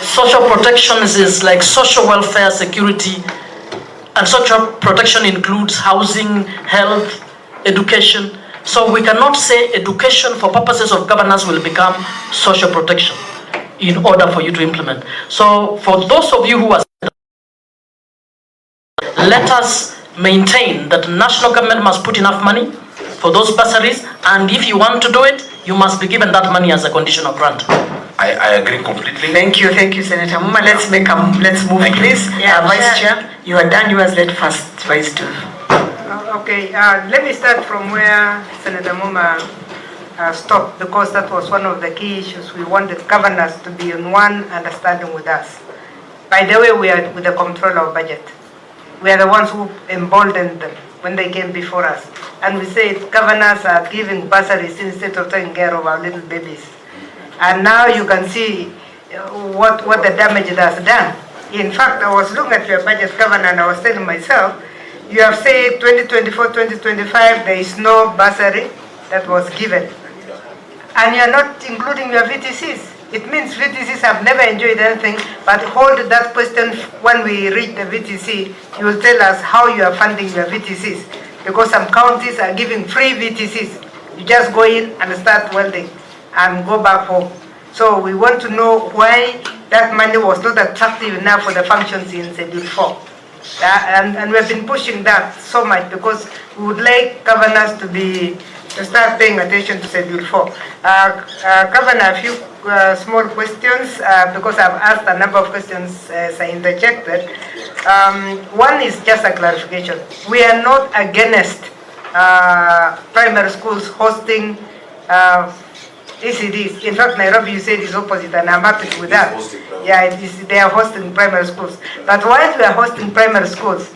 Social protection is like social welfare, security, and social protection includes housing, health, education. So we cannot say education for purposes of governance will become social protection in order for you to implement. So for those of you who are, let us maintain that national government must put enough money for those bursaries, and if you want to do it, you must be given that money as a conditional grant. I agree completely. Thank you, Senator Muma. Let's move, please. Vice Chair, you are done. You are led first, Vice Chair. Okay, let me start from where Senator Muma stopped, because that was one of the key issues. We wanted governors to be in one understanding with us. By the way, we are with the control of budget. We are the ones who emboldened them when they came before us. And we said governors are giving bursaries instead of taking care of our little babies. And now you can see what the damage it has done. In fact, I was looking at your budget, Governor, and I was telling myself, you have said 2024, 2025, there is no bursary that was given. And you are not including your VTCs. It means VTCs have never enjoyed anything, but hold that question when we reach the VTC. You will tell us how you are funding your VTCs. Because some counties are giving free VTCs. You just go in and start welding and go back home. So we want to know why that money was not attractive enough for the functions in Schedule 4. And we have been pushing that so much because we would like governors to start paying attention to Schedule 4. Governor, a few small questions because I've asked a number of questions as I interjected. One is just a clarification. We are not against primary schools hosting ECDs. In fact, Nairobi, you said is opposite, and I'm happy with that. Yeah, they are hosting primary schools. But while we are hosting primary schools,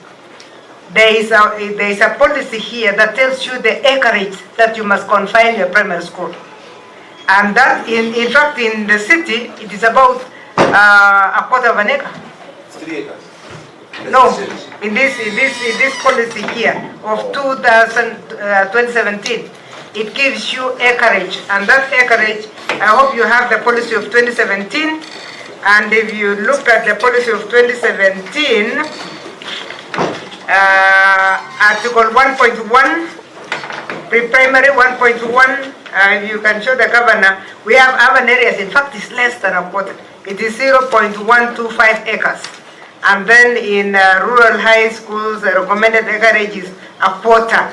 there is a policy here that tells you the acreage that you must confine your primary school. And that, in fact, in the city, it is about a quarter of an acre. 3 acres. No, in this policy here of 2017, it gives you acreage, and that acreage, I hope you have the policy of 2017, and if you look at the policy of 2017, Article 1.1, pre-primary 1.1, you can show the governor, we have urban areas, in fact it's less than a quarter, it is 0.125 acres. And then in rural high schools, the recommended acreage is a quarter,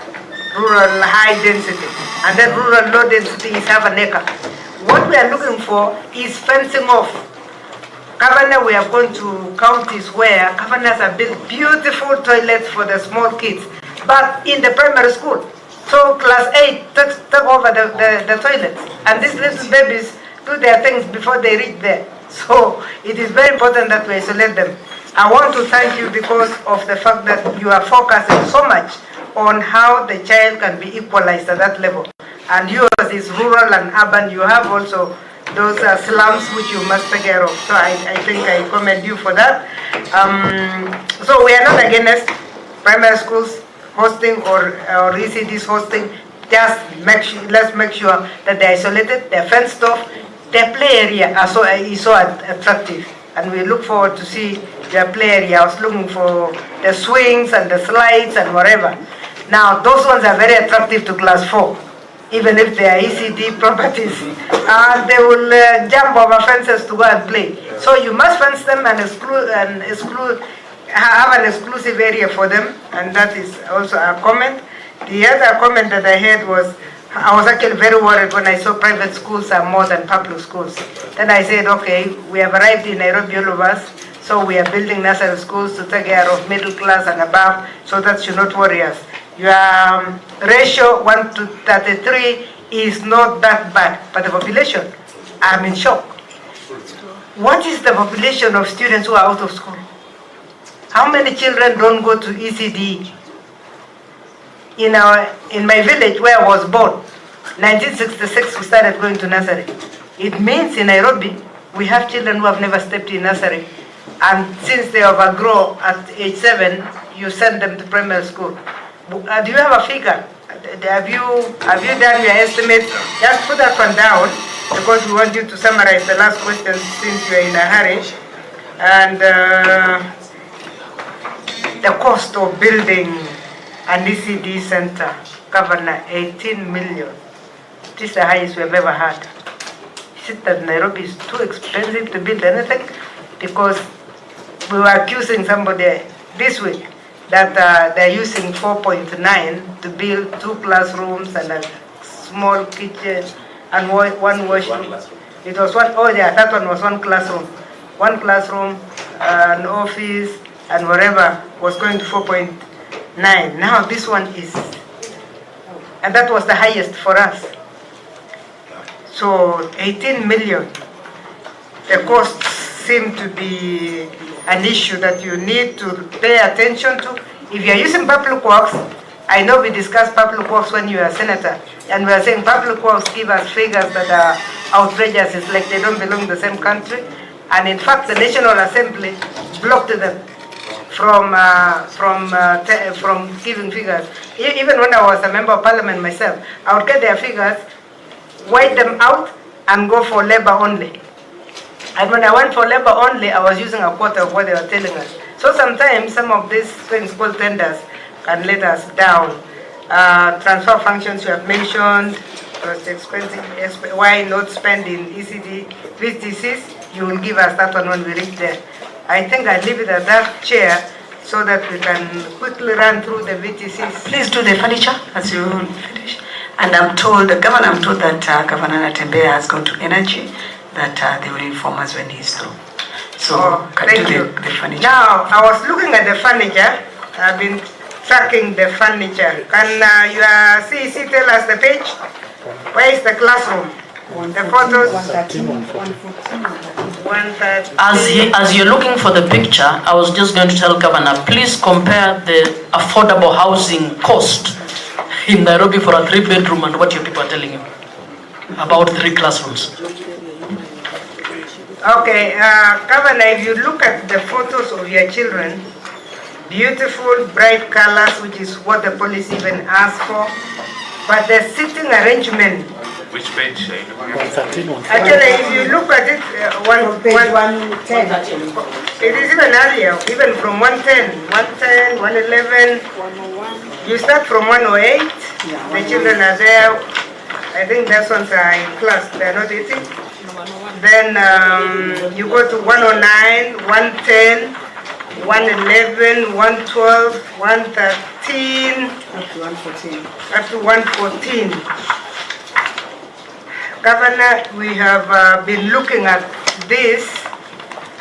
rural high density. And then rural low density is half an acre. What we are looking for is fencing off. Governor, we are going to counties where governors have built beautiful toilets for the small kids, but in the primary school. So class 8 takes over the toilets, and these little babies do their things before they reach there. So it is very important that we isolate them. I want to thank you because of the fact that you are focusing so much on how the child can be equalized at that level. And yours is rural and urban. You have also those slums which you must take care of. So I think I commend you for that. So we are not against primary schools hosting or ECDs hosting. Just let's make sure that they're isolated, they're fenced off, their play area is so attractive. And we look forward to see their play area. I was looking for the swings and the slides and whatever. Now, those ones are very attractive to class 4. Even if they are ECD properties, they will jump over fences to go and play. So you must fence them and have an exclusive area for them, and that is also a comment. The other comment that I had was, I was actually very worried when I saw private schools are more than public schools. Then I said, okay, we have arrived in Nairobi, all of us, so we are building nursery schools to take care of middle class and above, so that should not worry us. Your ratio 1 to 33 is not that bad, but the population, I'm in shock. What is the population of students who are out of school? How many children don't go to ECD? In my village where I was born, 1966 we started going to nursery. It means in Nairobi, we have children who have never stepped in nursery. And since they overgrow at age 7, you send them to primary school. Do you have a figure? Have you done your estimate? Just put that one down, because we want you to summarize the last question since you are in a hurry. And the cost of building an ECD center, Governor, 18 million. This is the highest we have ever had. Is it that Nairobi is too expensive to build anything? Because we were accusing somebody this week that they're using 4.9 to build 2 classrooms and a small kitchen and one washroom. It was one, oh yeah, that one was one classroom. One classroom, an office, and whatever was going to 4.9. Now this one is, and that was the highest for us. So 18 million. The costs seem to be an issue that you need to pay attention to. If you're using public works, I know we discussed public works when you were a senator, and we are saying public works give us figures that are outrageous. It's like they don't belong in the same country. And in fact, the National Assembly blocked them from giving figures. Even when I was a member of parliament myself, I would get their figures, white them out, and go for labor only. And when I went for labor only, I was using a quarter of what they were telling us. So sometimes some of these things called tenders can let us down. Transfer functions you have mentioned, was expensive. Why not spend in ECD VTCs? You will give us that one when we reach there. I think I'll leave it at that, Chair, so that we can quickly run through the VTCs. Please do the furniture as you finish. And I'm told, the Governor, I'm told that Governor Natembeya has gone to Energy, that they will inform us when he's through. So, can you do the furniture? Now, I was looking at the furniture. I've been tracking the furniture. Can your CEC tell us the page? Where is the classroom? The photos? 113. As you're looking for the picture, I was just going to tell Governor, please compare the affordable housing cost in Nairobi for a 3-bedroom and what your people are telling you about 3 classrooms. Okay, Governor, if you look at the photos of your children, beautiful, bright colors, which is what the police even asked for. but the seating arrangement. Which page? Actually, if you look at it, page 110. It is even earlier, even from 110, 111. You start from 108. The children are there. I think those ones are in class. They are not eating. Then you go to 109, 110, 111, 112, 113, up to 114. Governor, we have been looking at this,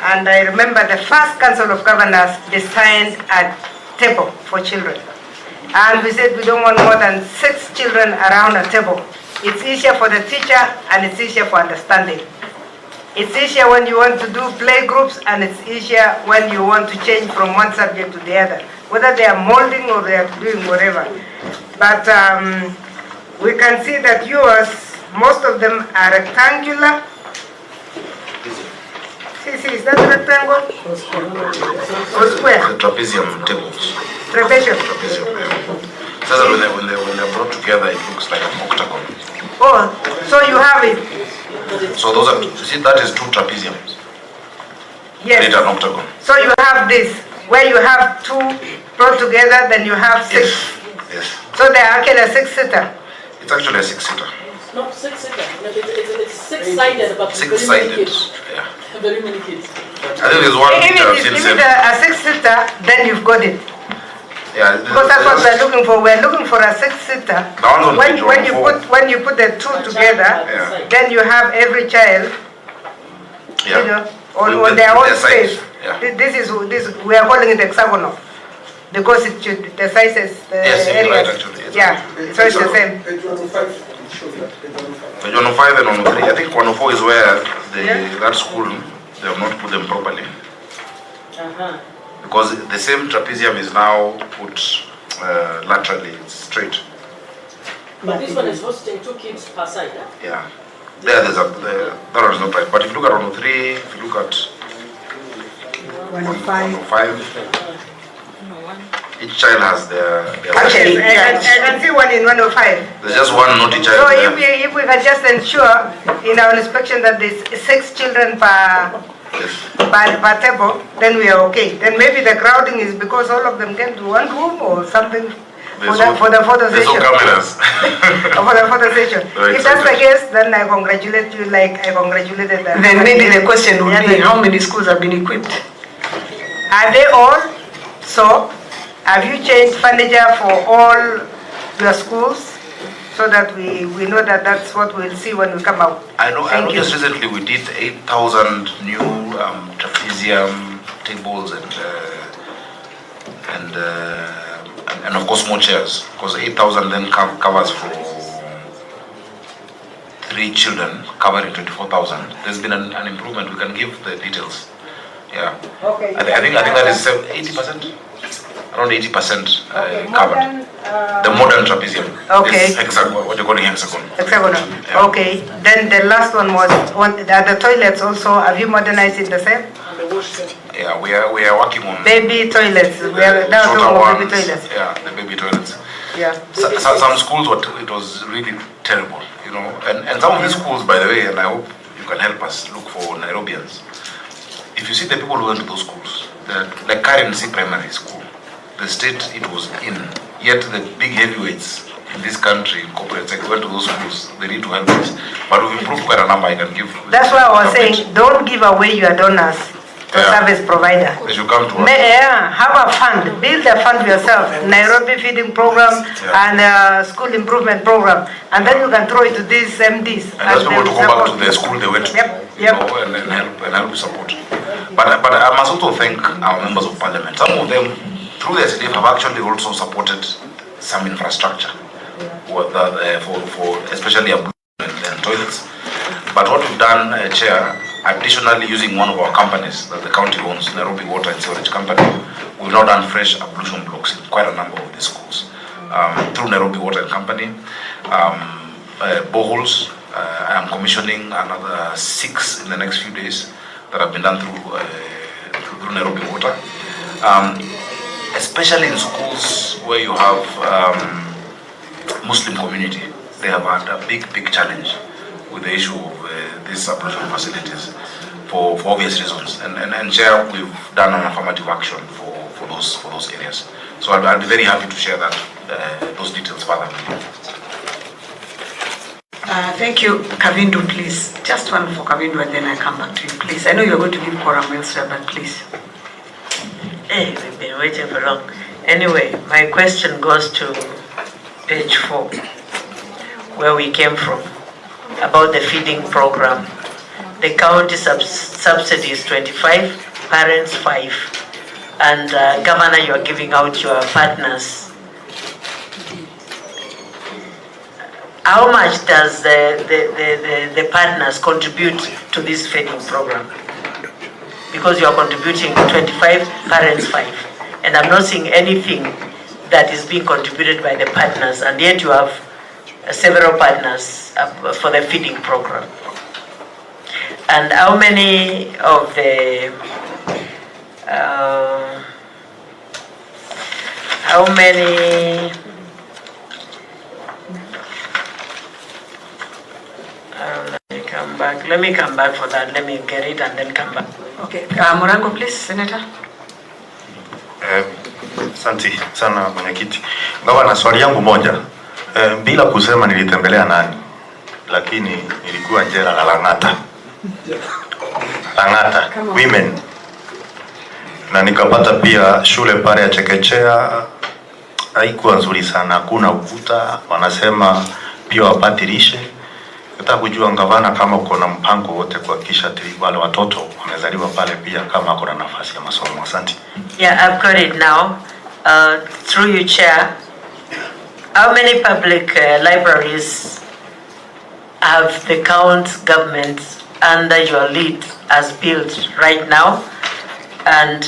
and I remember the first Council of Governors designed a table for children. And we said we don't want more than 6 children around a table. It's easier for the teacher and it's easier for understanding. It's easier when you want to do play groups, and it's easier when you want to change from one subject to the other, whether they are molding or they are doing whatever. But we can see that yours, most of them are rectangular. See, is that a rectangle? Or square? The trapezium tables. Trapezium. Trapezium, yeah. So that when they're brought together, it looks like an octagon. Oh, so you have it. So those are, you see, that is 2 trapeziums. Yes. Create an octagon. So you have this, where you have 2 brought together, then you have 6. Yes. So they are actually a 6-seater. It's actually a 6-seater. Not 6-seater. It's 6-sided, but 6-sided. Yeah. Very many kids. I think there's one picture I've seen. If it's a 6-seater, then you've got it. Yeah. Because that's what we're looking for. We're looking for a 6-seater. When you put the 2 together, then you have every child, you know, on their own space. Yeah. This we are calling it hexagonal, because it should, the sizes, the areas. Right, actually. Yeah, so it's the same. Page 105 and 103. I think 104 is where that school, they have not put them properly. Because the same trapezium is now put laterally, it's straight. But this one is hosting 2 kids per side, huh? Yeah. That one is not right. But if you look at 103, if you look at 105, each child has their Actually, I can see one in 105. There's just one naughty child. So if we can just ensure in our inspection that there's 6 children per table, then we are okay. Then maybe the crowding is because all of them came to one room or something for the photo session. There's no cameras. For the photo session. Right, if that's the case, then I congratulate you like I congratulated them. Then maybe the question would be, how many schools have been equipped? Are they all? So, have you changed furniture for all your schools? So that we know that that's what we'll see when we come out. I know just recently we did 8,000 new trapezium tables and of course more chairs, because 8,000 then covers for 3 children, covering 24,000. There's been an improvement. We can give the details. Yeah. Okay. I think that is 80%. Around 80% covered. The modern trapezium. Okay. Hexagon, what you're calling hexagon. Hexagonal. Yeah. Okay. Then the last one was the toilets also. Have you modernized it the same? Yeah, we are working on baby toilets. We are now talking about baby toilets. Yeah, the baby toilets. Yeah. Some schools, it was really terrible, you know. And some of these schools, by the way, and I hope you can help us look for Nairobians. If you see the people who went to those schools, like Currency Primary School, the state it was in, yet the big heavyweights in this country, in corporate sector, went to those schools. They need to help us. But we've improved quite a number. I can give. That's why I was saying, don't give away your donors to service provider. They should come to us. Have a fund. Build a fund yourself. Nairobi feeding program and school improvement program. And then you can throw it to these MDs. And those people to go back to the school they went to. You know, and help support. But I must also thank our members of parliament. Some of them, through the SDF, have actually also supported some infrastructure for especially and toilets. But what we've done, Chair, additionally using one of our companies that the county owns, Nairobi Water and Sewerage Company, we've now done fresh ablution blocks in quite a number of these schools. Through Nairobi Water and Company, boreholes. I am commissioning another 6 in the next few days that have been done through Nairobi Water. Especially in schools where you have Muslim community, they have had a big challenge with the issue of these ablution facilities for obvious reasons. And Chair, we've done an affirmative action for those areas. So I'll be very happy to share that those details further with you. Thank you. Kavindu, please. Just one for Kavindu and then I come back to you, please. I know you're going to give quorum elsewhere, but please. Hey, we've been waiting for long. Anyway, my question goes to page 4, where we came from, about the feeding program. The county subsidy is 25, parents 5, and Governor, you are giving out your partners. How much does the partners contribute to this feeding program? Because you are contributing 25, parents 5, and I'm not seeing anything that is being contributed by the partners, and yet you have several partners for the feeding program. And how many of the let me come back for that. Let me get it and then come back. Okay, Morango, please, Senator. Asante sana mwenyekiti. Gavana, swali yangu moja. Bila kusema nilitembelea nani, lakini nilikuwa jela la Lang'ata women, na nikapata pia shule pale ya chekechea haikuwa nzuri sana, hakuna ukuta, wanasema pia wapati lishe. Nataka kujua Gavana, kama uko na mpango wote kuhakikisha wale watoto wamezaliwa pale pia kama kuna nafasi ya masomo. Asante. Yeah, I've got it now. Through you, Chair. How many public libraries have the county government under your lead has built right now? And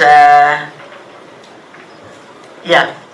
yeah.